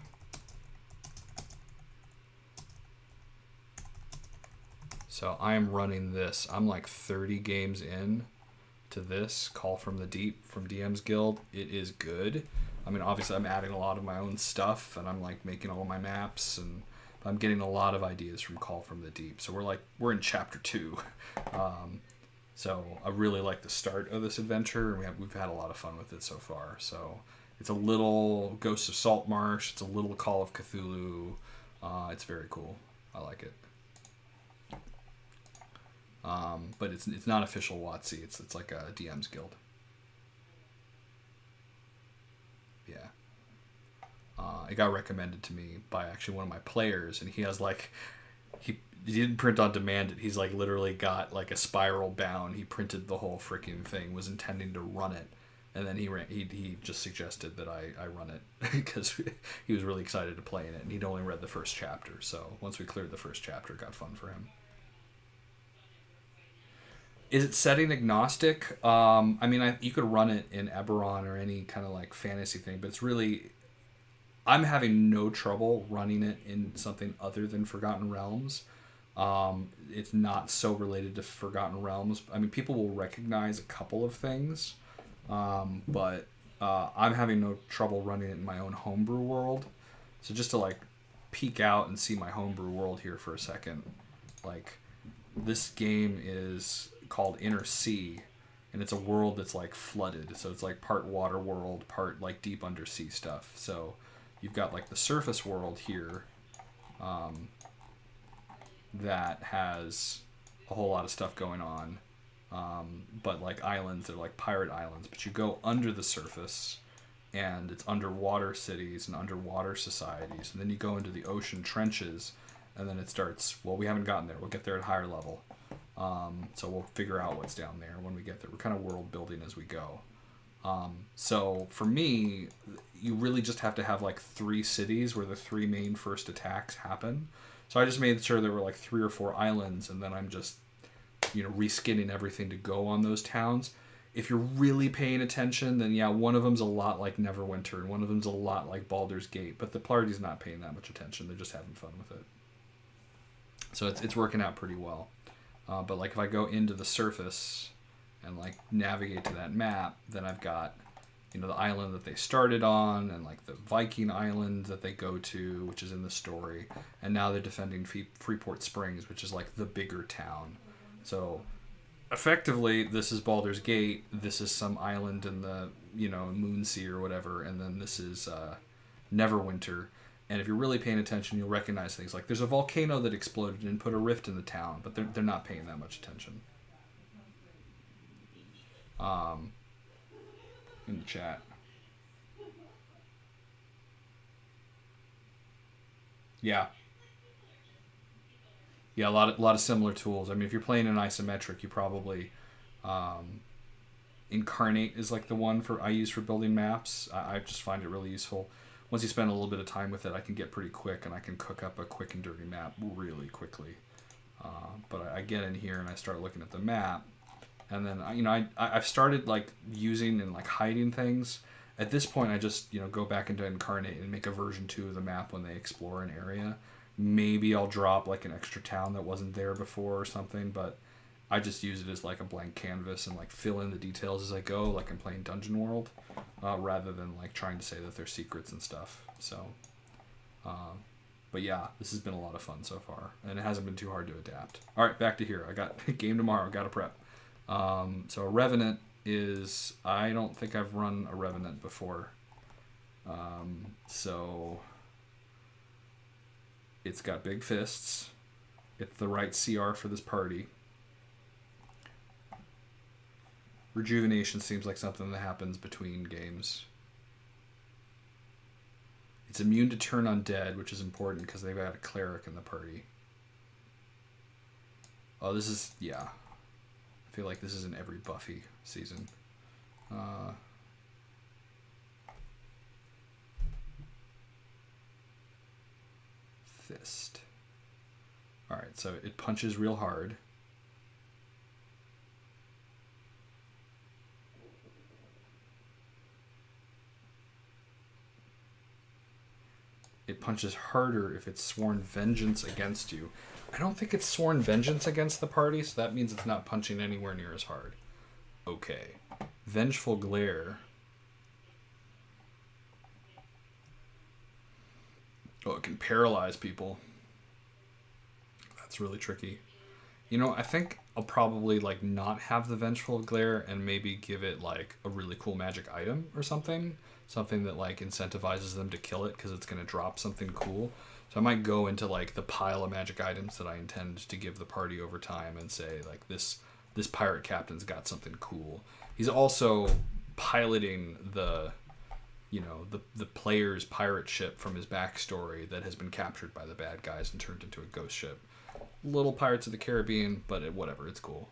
So I am running this. I'm like 30 games in to this Call from the Deep from DM's Guild. It is good. I mean, obviously I'm adding a lot of my own stuff and I'm like making all my maps, and I'm getting a lot of ideas from Call from the Deep. So we're in chapter 2. So I really like the start of this adventure, and we've had a lot of fun with it so far. So it's a little Ghosts of Saltmarsh. It's a little Call of Cthulhu. It's very cool. I like it. But it's not official WotC. It's like a DM's Guild. Yeah. It got recommended to me by actually one of my players, and he has like he didn't print on demand it. He's like literally got like a spiral bound. He printed the whole freaking thing, was intending to run it, and then he just suggested that I run it because he was really excited to play in it, and he'd only read the first chapter. So once we cleared the first chapter, it got fun for him. Is it setting agnostic? I mean, you could run it in Eberron or any kind of like fantasy thing, but it's really, I'm having no trouble running it in something other than Forgotten Realms. It's not so related to Forgotten Realms. I mean, people will recognize a couple of things, but I'm having no trouble running it in my own homebrew world. So just to like peek out and see my homebrew world here for a second, like this game is called Inner Sea, and it's a world that's like flooded, so it's like part water world, part like deep undersea stuff. So you've got like the surface world here that has a whole lot of stuff going on, but like islands, they're like pirate islands, but you go under the surface and it's underwater cities and underwater societies, and then you go into the ocean trenches, and then it starts, well, we haven't gotten there, we'll get there at higher level. So we'll figure out what's down there when we get there. We're kind of world building as we go. So for me, you really just have to have like 3 cities where the 3 main first attacks happen. So I just made sure there were like 3 or 4 islands, and then I'm just, reskinning everything to go on those towns. If you're really paying attention, then yeah, one of them's a lot like Neverwinter, and one of them's a lot like Baldur's Gate, but the party's not paying that much attention. They're just having fun with it. So it's working out pretty well. But like if I go into the surface and like navigate to that map, then I've got, the island that they started on, and like the Viking island that they go to, which is in the story. And now they're defending Freeport Springs, which is like the bigger town. So effectively, this is Baldur's Gate. This is some island in the, Moonsea or whatever. And then this is Neverwinter. And if you're really paying attention, you'll recognize things like there's a volcano that exploded and put a rift in the town, but they're not paying that much attention. In the chat. Yeah. Yeah, a lot of similar tools. I mean, if you're playing an isometric, you probably Incarnate is like the one I use for building maps. I just find it really useful. Once you spend a little bit of time with it, I can get pretty quick, and I can cook up a quick and dirty map really quickly. But I get in here and I start looking at the map, and then I've started like using and like hiding things. At this point, I just go back into Incarnate and make a version 2 of the map when they explore an area. Maybe I'll drop like an extra town that wasn't there before or something, but I just use it as like a blank canvas and like fill in the details as I go, like I'm playing Dungeon World, rather than like trying to say that they're secrets and stuff. So, but yeah, this has been a lot of fun so far, and it hasn't been too hard to adapt. All right, back to here. I got game tomorrow. Got to prep. So a Revenant is, I don't think I've run a Revenant before. So it's got big fists. It's the right CR for this party. Rejuvenation seems like something that happens between games. It's immune to turn undead, which is important because they've got a cleric in the party. Oh, this is, yeah. I feel like this is in every Buffy season. Fist. Alright, so it punches real hard. It punches harder if it's sworn vengeance against you. I don't think it's sworn vengeance against the party, so that means it's not punching anywhere near as hard. Okay. Vengeful Glare. Oh, it can paralyze people. That's really tricky. I think I'll probably like not have the Vengeful Glare and maybe give it like a really cool magic item or something. Something that like incentivizes them to kill it because it's going to drop something cool. So I might go into like the pile of magic items that I intend to give the party over time and say like this pirate captain's got something cool. He's also piloting the player's pirate ship from his backstory that has been captured by the bad guys and turned into a ghost ship. Little Pirates of the Caribbean, but whatever, it's cool.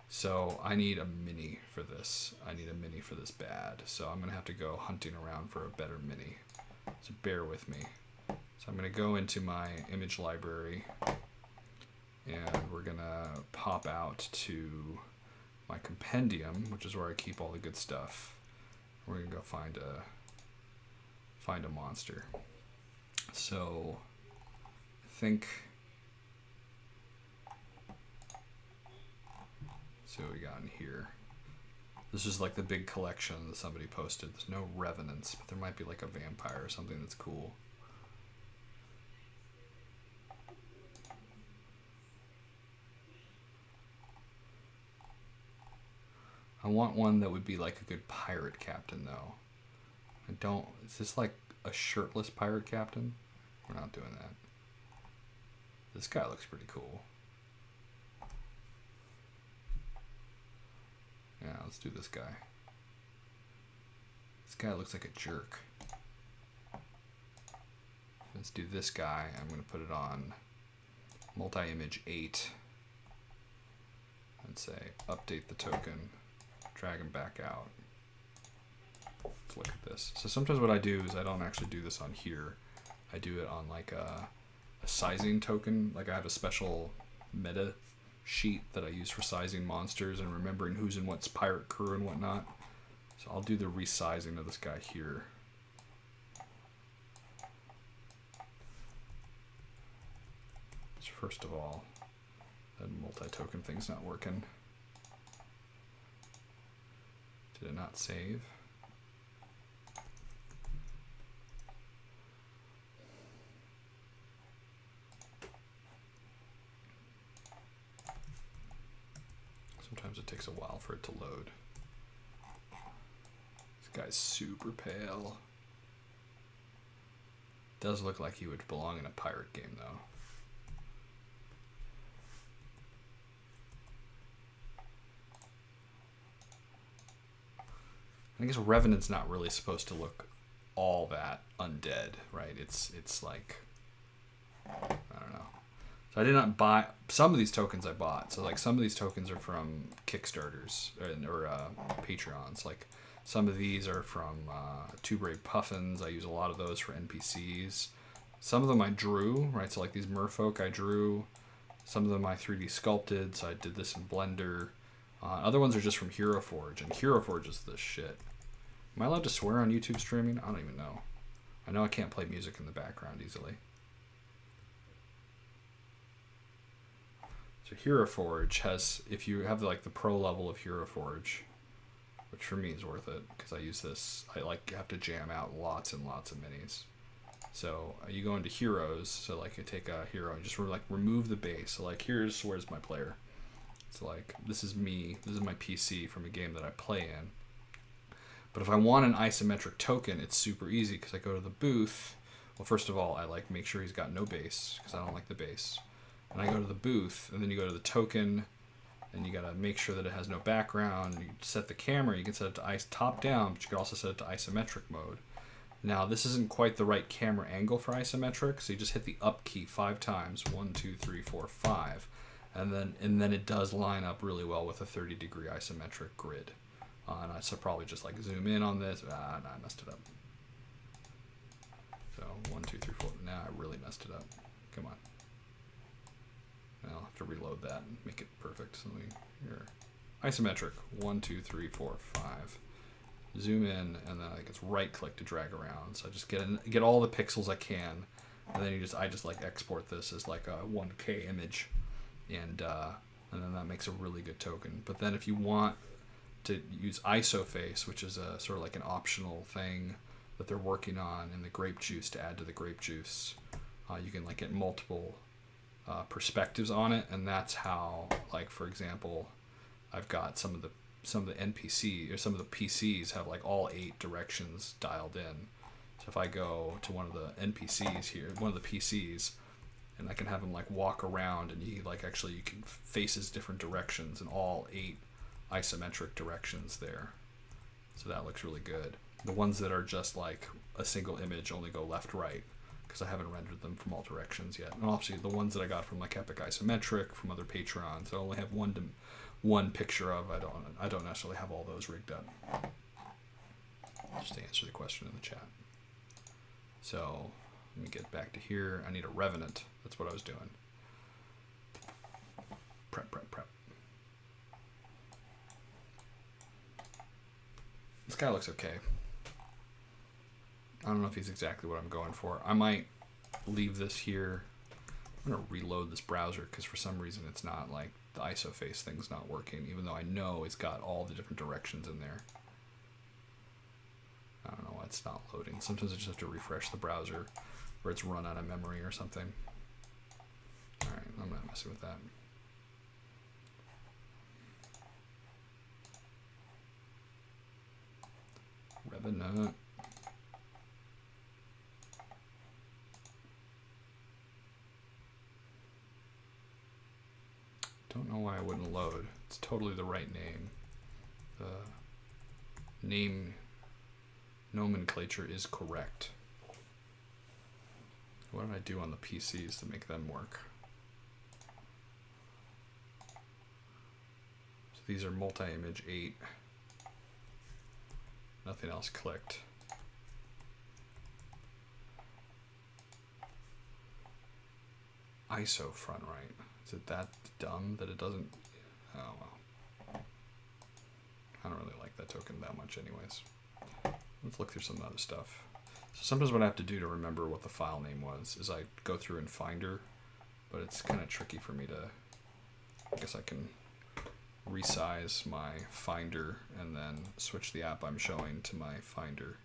So I need a mini for this. I need a mini for this bad. So I'm going to have to go hunting around for a better mini. So bear with me. So I'm going to go into my image library, and we're going to pop out to my compendium, which is where I keep all the good stuff. We're going to go find a monster. So I think... see what we got in here. This is like the big collection that somebody posted. There's no revenants, but there might be like a vampire or something that's cool. I want one that would be like a good pirate captain though. Is this like a shirtless pirate captain? We're not doing that. This guy looks pretty cool. Yeah, let's do this guy. This guy looks like a jerk. Let's do this guy. I'm going to put it on multi-image 8 and say update the token, drag him back out. It's looking this. So sometimes what I do is I don't actually do this on here. I do it on like a sizing token. Like I have a special meta sheet that I use for sizing monsters and remembering who's in what's pirate crew and whatnot. So I'll do the resizing of this guy here. So first of all, that multi-token thing's not working. Did it not save? Sometimes it takes a while for it to load. This guy's super pale. Does look like he would belong in a pirate game though. I guess Revenant's not really supposed to look all that undead, right? It's like, I don't know. So I did not buy some of these tokens. I bought. So like some of these tokens are from Kickstarters or Patreons. Like some of these are from Two Brave Puffins. I use a lot of those for NPCs. Some of them I drew, right? So like these merfolk I drew. Some of them I 3D sculpted. So I did this in Blender. Other ones are just from Hero Forge, and Hero Forge is the shit. Am I allowed to swear on YouTube streaming? I don't even know. I know I can't play music in the background easily. So Hero Forge has, if you have like the pro level of Hero Forge, which for me is worth it because I use this, I like have to jam out lots and lots of minis. So you go into heroes, so like you take a hero and just like remove the base. So like here's where's my player. It's like, this is me, this is my PC from a game that I play in. But if I want an isometric token, it's super easy because I go to the booth. Well, first of all, I like make sure he's got no base because I don't like the base. And I go to the booth, and then you go to the token, and you gotta make sure that it has no background. You set the camera, you can set it to top down, but you can also set it to isometric mode. Now, this isn't quite the right camera angle for isometric, so you just hit the up key 5 times, 1, 2, 3, 4, 5. And then it does line up really well with a 30-degree isometric grid. And I should probably just like zoom in on this. No, I messed it up. So 1, 2, 3, 4. Now I really messed it up. Come on. I'll have to reload that and make it perfect. So here, isometric 1, 2, 3, 4, 5. Zoom in, and then I think it's right click to drag around. So I just get all the pixels I can, and then I just like export this as like a 1K image. And then that makes a really good token. But then if you want to use IsoFace, which is a sort of like an optional thing that they're working on in the grape juice to add to the grape juice, you can like get multiple perspectives on it, and that's how, like for example, I've got some of the NPC or some of the PCs have like all 8 directions dialed in. So if I go to one of the NPCs here, one of the PCs, and I can have him like walk around, and you can face his different directions in all 8 isometric directions there. So that looks really good. The ones that are just like a single image only go left, right, because I haven't rendered them from all directions yet. And obviously the ones that I got from like Epic Isometric, from other Patrons, I only have one picture of. I don't necessarily have all those rigged up. Just to answer the question in the chat. So let me get back to here. I need a Revenant. That's what I was doing. Prep. This guy looks okay. I don't know if he's exactly what I'm going for. I might leave this here. I'm going to reload this browser because for some reason it's not like the IsoFace thing's not working, even though I know it's got all the different directions in there. I don't know why it's not loading. Sometimes I just have to refresh the browser or it's run out of memory or something. Alright, I'm not messing with that. Revenant. Don't know why it wouldn't load. It's totally the right name. The name nomenclature is correct. What did I do on the PCs to make them work? So these are multi-image 8. Nothing else clicked. ISO front right. Is it that dumb that it doesn't? Oh well. I don't really like that token that much anyways. Let's look through some other stuff. So sometimes what I have to do to remember what the file name was is I go through in Finder, but it's kind of tricky for me to, I guess I can resize my Finder and then switch the app I'm showing to my Finder.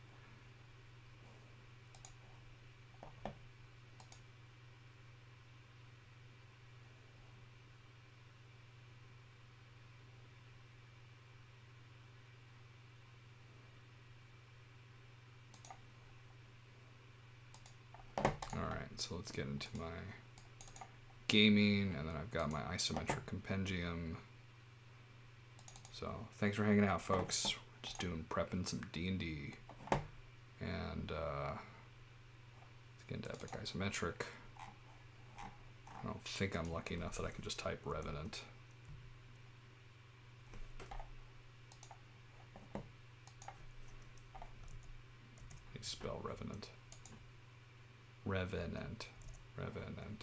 So let's get into my gaming, and then I've got my isometric compendium. So thanks for hanging out, folks. Just doing prepping some D&D, and let's get into epic isometric. I don't think I'm lucky enough that I can just type Revenant. How do you spell Revenant? Revenant. Revenant.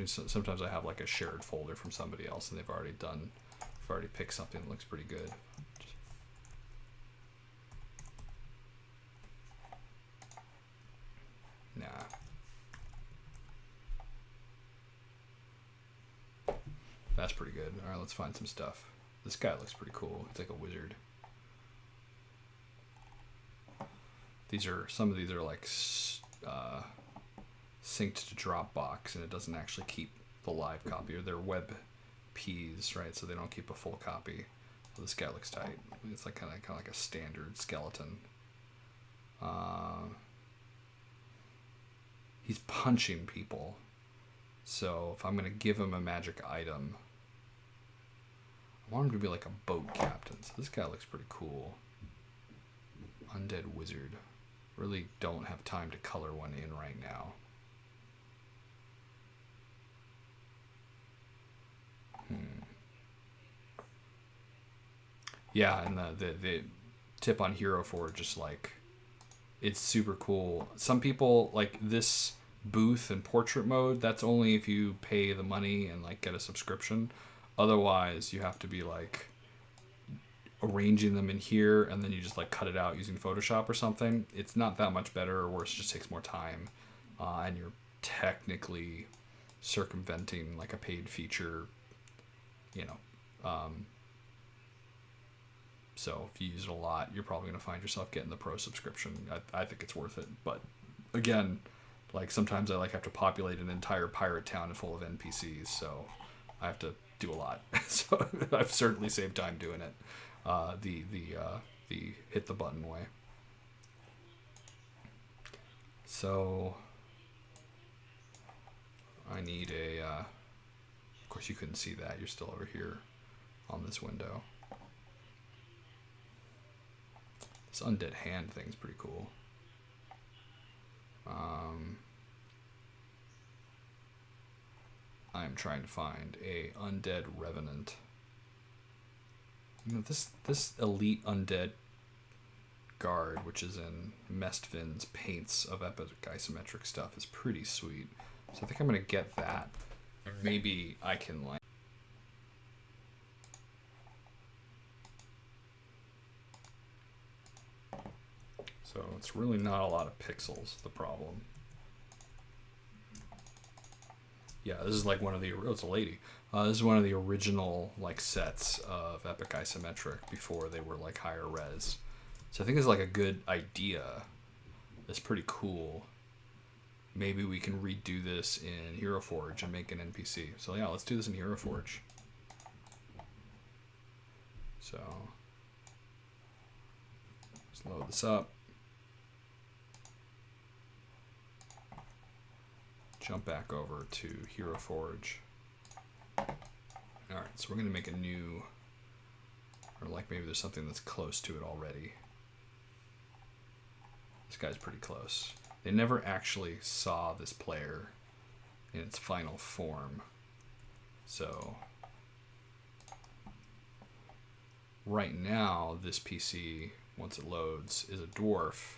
Sometimes I have like a shared folder from somebody else and they've already picked something that looks pretty good. Nah. That's pretty good. All right, let's find some stuff. This guy looks pretty cool. It's like a wizard. Some of these are like synced to Dropbox, and it doesn't actually keep the live copy, or they're web Ps, right? So they don't keep a full copy. So this guy looks tight. It's like kind of like a standard skeleton. He's punching people. So if I'm gonna give him a magic item, I want him to be like a boat captain. So this guy looks pretty cool. Undead wizard. Really don't have time to color one in right now. Yeah, and the tip on Hero Forge, just like, it's super cool. Some people like this booth and portrait mode. That's only if you pay the money and like get a subscription. Otherwise, you have to be like arranging them in here, and then you just like cut it out using Photoshop or something. It's not that much better or worse. It just takes more time, and you're technically circumventing like a paid feature, you know. So if you use it a lot, you're probably going to find yourself getting the pro subscription. I think it's worth it. But again, like sometimes I like have to populate an entire pirate town full of NPCs, so I have to do a lot. So I've certainly saved time doing it. The hit the button way. So I need a. Of course, you couldn't see that. You're still over here on this window. This undead hand thing's pretty cool. I'm trying to find a undead revenant. You know, this elite undead guard, which is in Mestvin's paints of epic isometric stuff, is pretty sweet. So I think I'm gonna get that. Maybe I can like. So it's really not a lot of pixels, the problem. Yeah, this is like one of the, oh, it's a lady. This is one of the original like sets of epic isometric before they were like higher res. So I think it's like a good idea. It's pretty cool. Maybe we can redo this in Hero Forge and make an NPC. So yeah, let's do this in Hero Forge. So let's load this up. Jump back over to Hero Forge. Alright, so we're going to make a new, or like maybe there's something that's close to it already. This guy's pretty close. They never actually saw this player in its final form. So right now, this PC once it loads, is a dwarf,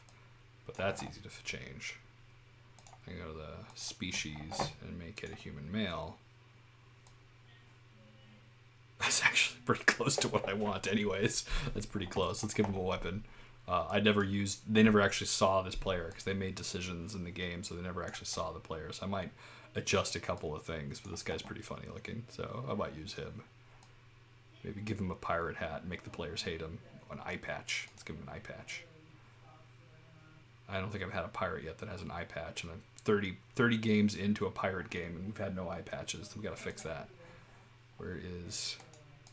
but that's easy to change. I go to the species and make it a human male. That's actually pretty close to what I want anyways. That's pretty close. Let's give him a weapon. They never actually saw this player because they made decisions in the game, so they never actually saw the player. So I might adjust a couple of things, but this guy's pretty funny looking, so I might use him. Maybe give him a pirate hat and make the players hate him. An eye patch. Let's give him an eye patch. I don't think I've had a pirate yet that has an eye patch, and I'm 30 games into a pirate game, and we've had no eye patches, so we gotta fix that. Where is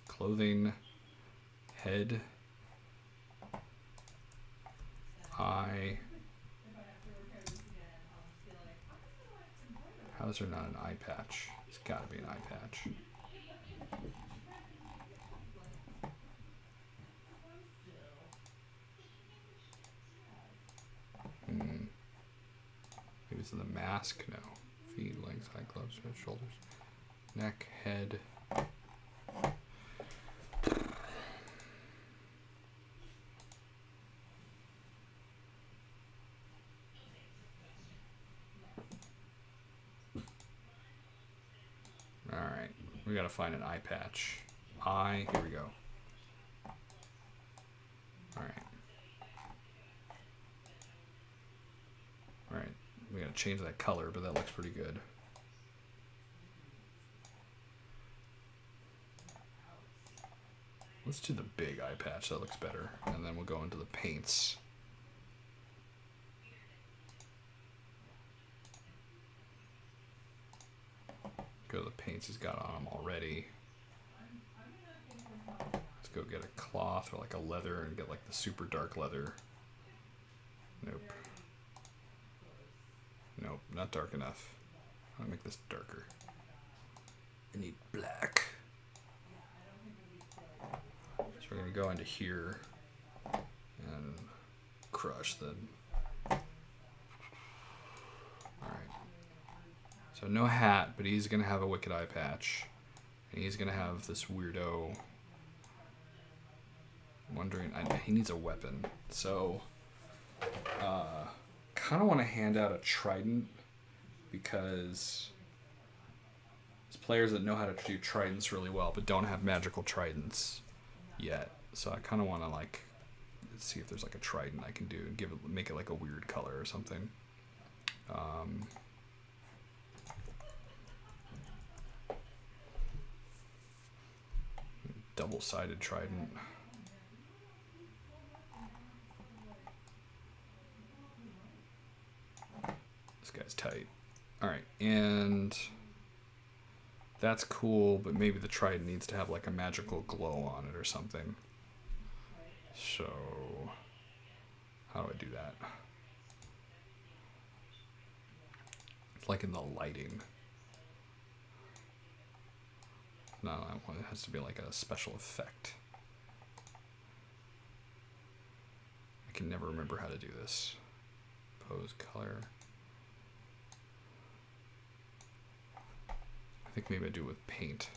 clothing, head, eye? How is there not an eye patch? It's gotta be an eye patch. Maybe it's in the mask? No. Feet, legs, high gloves, shoulders, neck, head. Alright, we gotta find an eye patch. Eye, here we go. Alright. Alright, we gotta change that color, but that looks pretty good. Let's do the big eye patch, that looks better. And then we'll go into the paints. Go to the paints he's got on him already. Let's go get a cloth or like a leather and get like the super dark leather. Nope. Nope, not dark enough. I'll make this darker. I need black. So we're gonna go into here and crush the. Alright. So no hat, but he's gonna have a wicked eye patch. And he's gonna have this weirdo. I'm wondering, he needs a weapon. So kind of want to hand out a trident because there's players that know how to do tridents really well but don't have magical tridents yet. So I kind of want to like see if there's like a trident I can do and make it like a weird color or something. Double-sided trident. This guy's tight. Alright, and that's cool, but maybe the trident needs to have like a magical glow on it or something. So, how do I do that? It's like in the lighting. No, it has to be like a special effect. I can never remember how to do this. Pose color. I think maybe I do it with paint.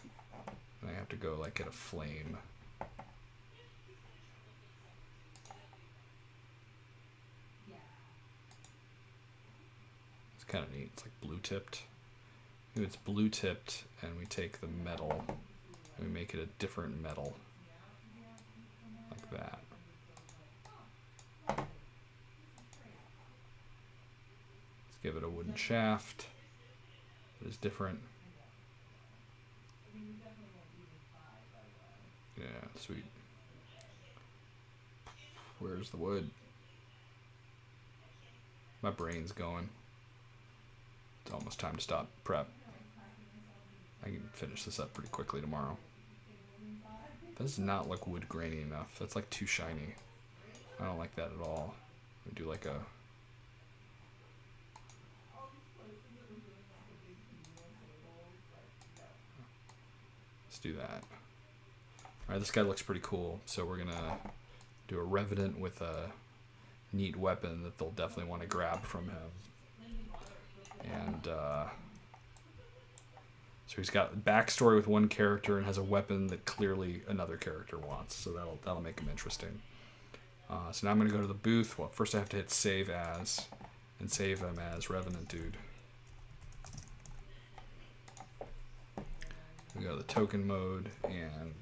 And I have to go like get a flame. It's kind of neat. It's like blue tipped. Maybe it's blue tipped and we take the metal and we make it a different metal. Like that. Let's give it a wooden shaft. It is different. Yeah, sweet. Where's the wood? My brain's going. It's almost time to stop prep. I can finish this up pretty quickly tomorrow. That does not look wood grainy enough. That's like too shiny. I don't like that at all. We do like a... Let's do that. Alright, this guy looks pretty cool. So we're gonna do a Revenant with a neat weapon that they'll definitely want to grab from him. And so he's got backstory with one character and has a weapon that clearly another character wants. So that'll make him interesting. So now I'm going to go to the booth. Well, first I have to hit save as, and save him as Revenant Dude. We go to the token mode and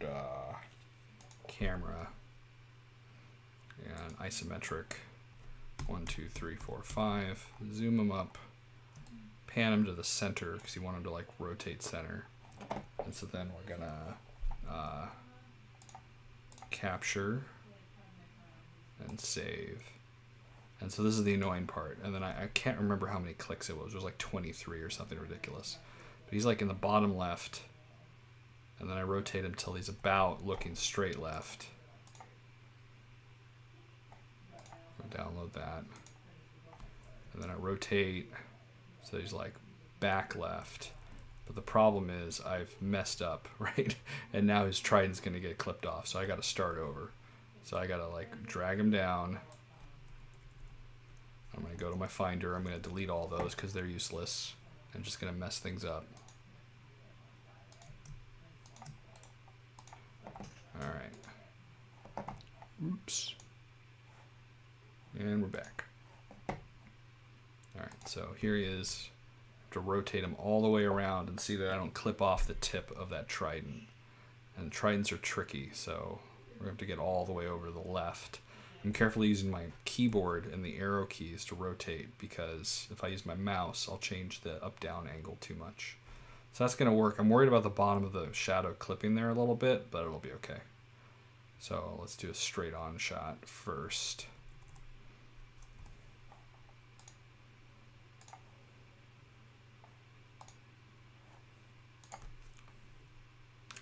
camera and isometric. 1, 2, 3, 4, 5. Zoom him up. Pan him to the center because you want him to like rotate center. And so then we're gonna capture and save. And so this is the annoying part. And then I can't remember how many clicks it was. It was like 23 or something ridiculous. But he's like in the bottom left. And then I rotate him till he's about looking straight left. I'll download that. And then I rotate so he's like back left. But the problem is I've messed up, right? And now his trident's going to get clipped off. So I got to start over. So I got to like drag him down. I'm going to go to my Finder. I'm going to delete all those because they're useless. I'm just going to mess things up. All right. Oops. And we're back. All right, so here he is. I have to rotate him all the way around and see that I don't clip off the tip of that trident. And tridents are tricky, so we're going to have to get all the way over to the left. I'm carefully using my keyboard and the arrow keys to rotate because if I use my mouse, I'll change the up-down angle too much. So that's going to work. I'm worried about the bottom of the shadow clipping there a little bit, but it'll be okay. So let's do a straight-on shot first.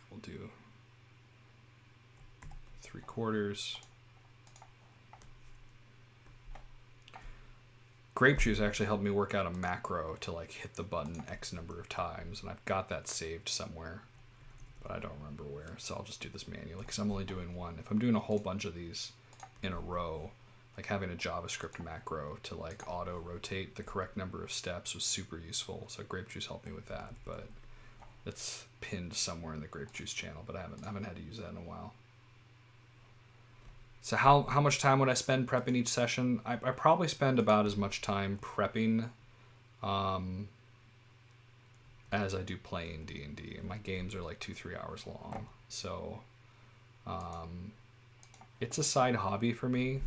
We'll do 3/4. Grape juice actually helped me work out a macro to like hit the button X number of times, and I've got that saved somewhere, but I don't remember where, so I'll just do this manually because I'm only doing one. If I'm doing a whole bunch of these in a row, like having a JavaScript macro to like auto rotate the correct number of steps was super useful, so grape juice helped me with that, but it's pinned somewhere in the grape juice channel, but I haven't had to use that in a while. So how much time would I spend prepping each session? I probably spend about as much time prepping as I do playing D&D. And my games are like 2-3 hours long. So it's a side hobby for me.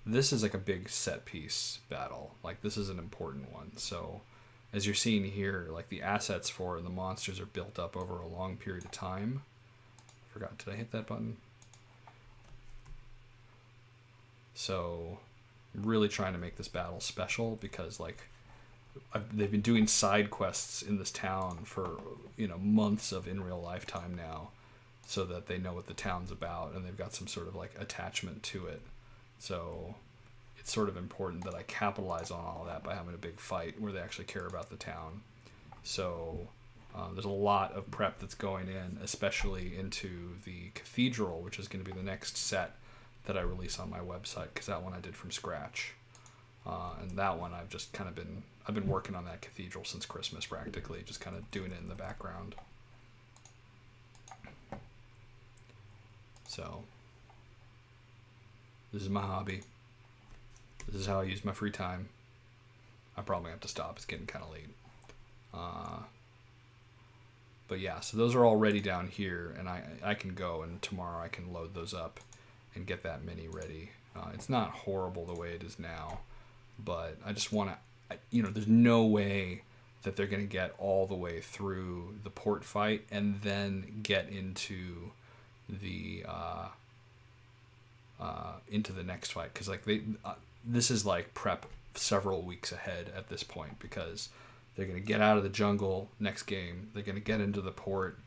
This is like a big set piece battle. Like this is an important one. So as you're seeing here, like the assets for the monsters are built up over a long period of time. I forgot, did I hit that button? So I'm really trying to make this battle special because like they've been doing side quests in this town for, you know, months of in real life time now, so that they know what the town's about and they've got some sort of like attachment to it. So it's sort of important that I capitalize on all that by having a big fight where they actually care about the town. So there's a lot of prep that's going in, especially into the cathedral, which is going to be the next set that I release on my website, because that one I did from scratch. And that one I've just kind of I've been working on that cathedral since Christmas practically, just kind of doing it in the background. So this is my hobby. This is how I use my free time. I probably have to stop. It's getting kind of late. But yeah, so those are all ready down here, and I can go, and tomorrow I can load those up and get that mini ready. It's not horrible the way it is now, but I just want to, you know, there's no way that they're going to get all the way through the port fight and then get into the next fight, because like this is like prep several weeks ahead at this point, because they're going to get out of the jungle next game, they're going to get into the port,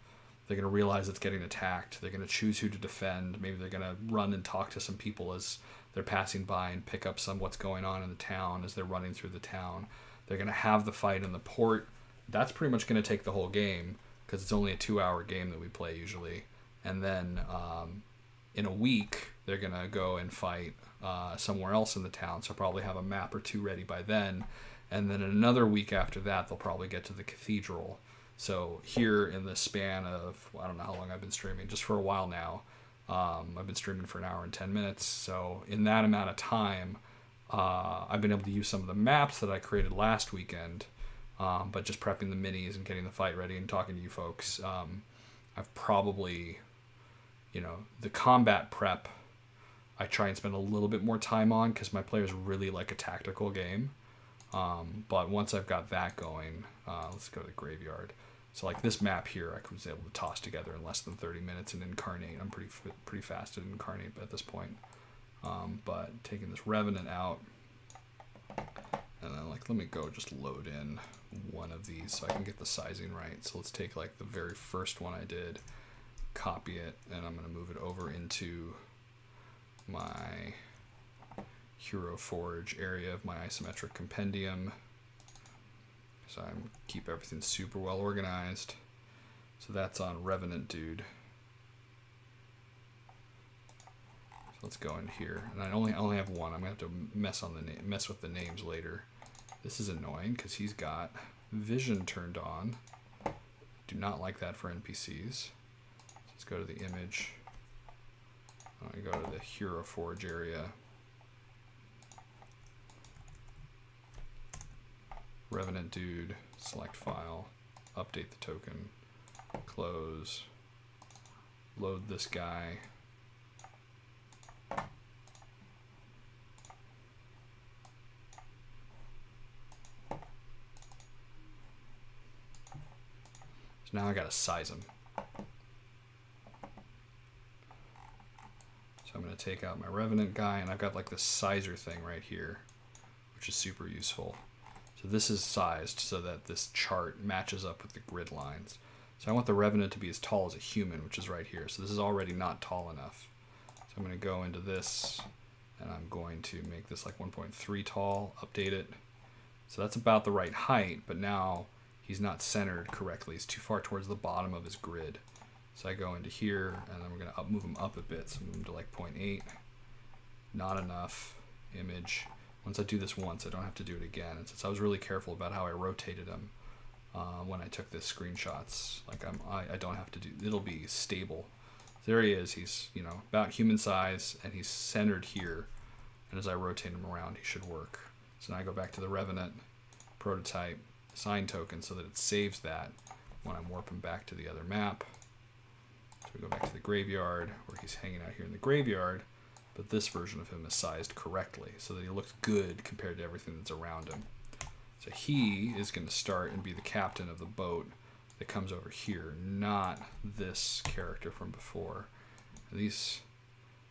they're going to realize it's getting attacked, they're going to choose who to defend, maybe they're going to run and talk to some people as they're passing by and pick up some what's going on in the town as they're running through the town. They're going to have the fight in the port. That's pretty much going to take the whole game, because it's only a 2-hour game that we play usually. And then in a week, they're going to go and fight somewhere else in the town, so I'll probably have a map or two ready by then. And then another week after that, they'll probably get to the cathedral. So here in the span of, I don't know how long I've been streaming, just for a while now, I've been streaming for an hour and 10 minutes. So in that amount of time, I've been able to use some of the maps that I created last weekend, but just prepping the minis and getting the fight ready and talking to you folks. I've probably, the combat prep, I try and spend a little bit more time on because my players really like a tactical game. But once I've got that going, let's go to the graveyard. So like this map here, I was able to toss together in less than 30 minutes and incarnate. I'm pretty fast at incarnate at this point. But taking this Revenant out, and then let me go just load in one of these so I can get the sizing right. So let's take like the very first one I did, copy it, and I'm going to move it over into my Hero Forge area of my Isometric compendium. So I keep everything super well organized. So that's on Revenant Dude. So let's go in here, and I only have one. I'm gonna have to mess with the names later. This is annoying because he's got vision turned on. Do not like that for NPCs. Let's go to the image. I go to the Hero Forge area. Revenant Dude, select file, update the token, close, load this guy. So now I gotta size them. So I'm gonna take out my Revenant guy, and I've got like this sizer thing right here, which is super useful. So this is sized so that this chart matches up with the grid lines. So I want the Revenant to be as tall as a human, which is right here. So this is already not tall enough. So I'm going to go into this, and I'm going to make this like 1.3 tall, update it. So that's about the right height, but now he's not centered correctly. He's too far towards the bottom of his grid. So I go into here, and then we're going to move him up a bit. So move him to like 0.8. Not enough. Image. Once I do this once, I don't have to do it again. And since I was really careful about how I rotated him when I took the screenshots, like I don't have to do. It'll be stable. There he is. He's about human size, and he's centered here. And as I rotate him around, he should work. So now I go back to the Revenant prototype assign token so that it saves that when I'm warping back to the other map. So we go back to the graveyard where he's hanging out here in the graveyard. But this version of him is sized correctly so that he looks good compared to everything that's around him. So he is going to start and be the captain of the boat that comes over here, not this character from before. And these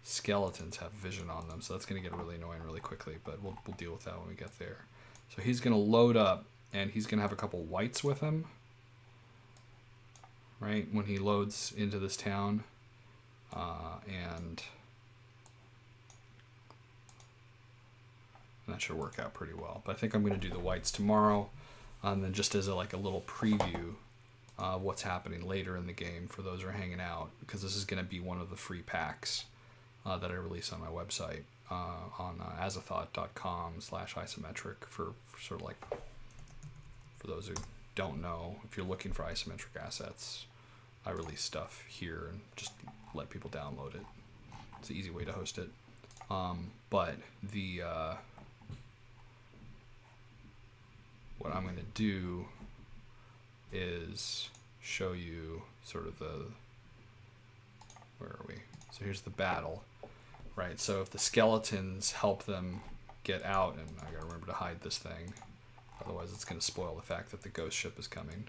skeletons have vision on them, so that's going to get really annoying really quickly, but we'll deal with that when we get there. So he's going to load up, and he's going to have a couple whites with him, right, when he loads into this town. And that should work out pretty well. But I think I'm going to do the whites tomorrow, and then just as a little preview of what's happening later in the game for those who are hanging out, because this is going to be one of the free packs that I release on my website on azathought.com/isometric for sort of for those who don't know, if you're looking for isometric assets, I release stuff here and just let people download it. It's an easy way to host it. But the what I'm going to do is show you sort of where are we? So here's the battle, right? So if the skeletons help them get out, and I got to remember to hide this thing, otherwise it's going to spoil the fact that the ghost ship is coming.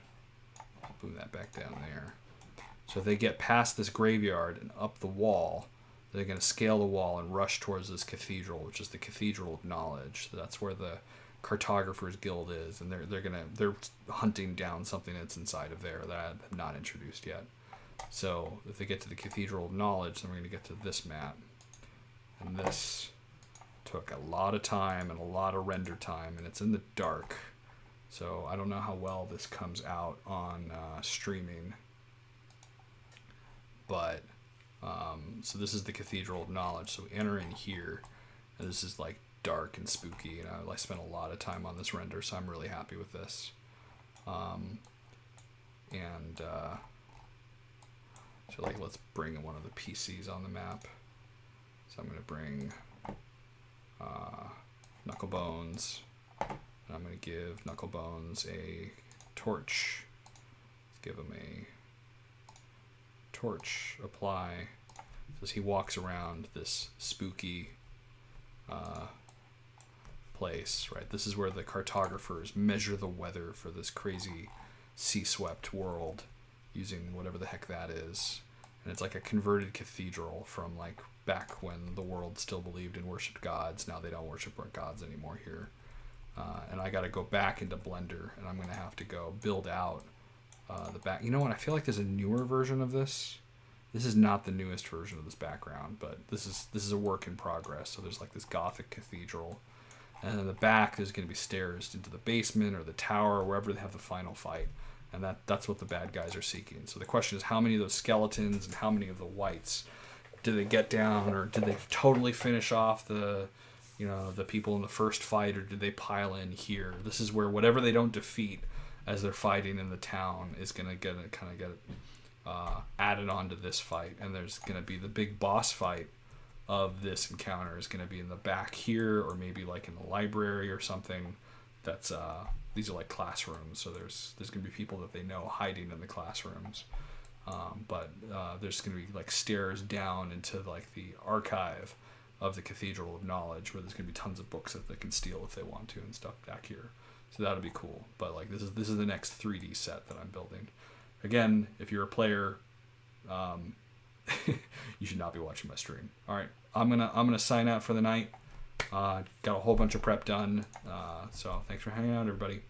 Boom that back down there. So if they get past this graveyard and up the wall, they're going to scale the wall and rush towards this cathedral, which is the Cathedral of Knowledge. So that's where the Cartographer's Guild is, and they're hunting down something that's inside of there that I have not introduced yet. So if they get to the Cathedral of Knowledge, then we're going to get to this map, and this took a lot of time and a lot of render time, and it's in the dark, so I don't know how well this comes out on streaming, but so this is the Cathedral of Knowledge. So we enter in here, and this is like dark and spooky, and I spent a lot of time on this render, so I'm really happy with this. So So like, let's bring one of the PCs on the map. So I'm going to bring Knucklebones, and I'm going to give Knucklebones a torch. Let's give him a torch, apply. As he walks around this spooky place, right? This is where the cartographers measure the weather for this crazy sea-swept world using whatever the heck that is. And it's like a converted cathedral from like back when the world still believed and worshipped gods. Now they don't worship gods anymore here. And I got to go back into Blender, and I'm going to have to go build out the back. You know what? I feel like there's a newer version of this. This is not the newest version of this background, but this is a work in progress. So there's like this Gothic cathedral, and in the back there's going to be stairs into the basement or the tower or wherever they have the final fight, and that's what the bad guys are seeking. So the question is, how many of those skeletons and how many of the whites did they get down, or did they totally finish off the people in the first fight, or did they pile in here? This is where whatever they don't defeat as they're fighting in the town is going to get added on to this fight, and there's going to be the big boss fight of this encounter is going to be in the back here, or maybe like in the library or something. That's these are like classrooms, so there's going to be people that they know hiding in the classrooms, but there's going to be like stairs down into like the archive of the Cathedral of Knowledge, where there's going to be tons of books that they can steal if they want to and stuff back here. So that'll be cool. But like this is the next 3D set that I'm building. Again, if you're a player, you should not be watching my stream. All right, I'm gonna sign out for the night. Got a whole bunch of prep done. So thanks for hanging out, everybody.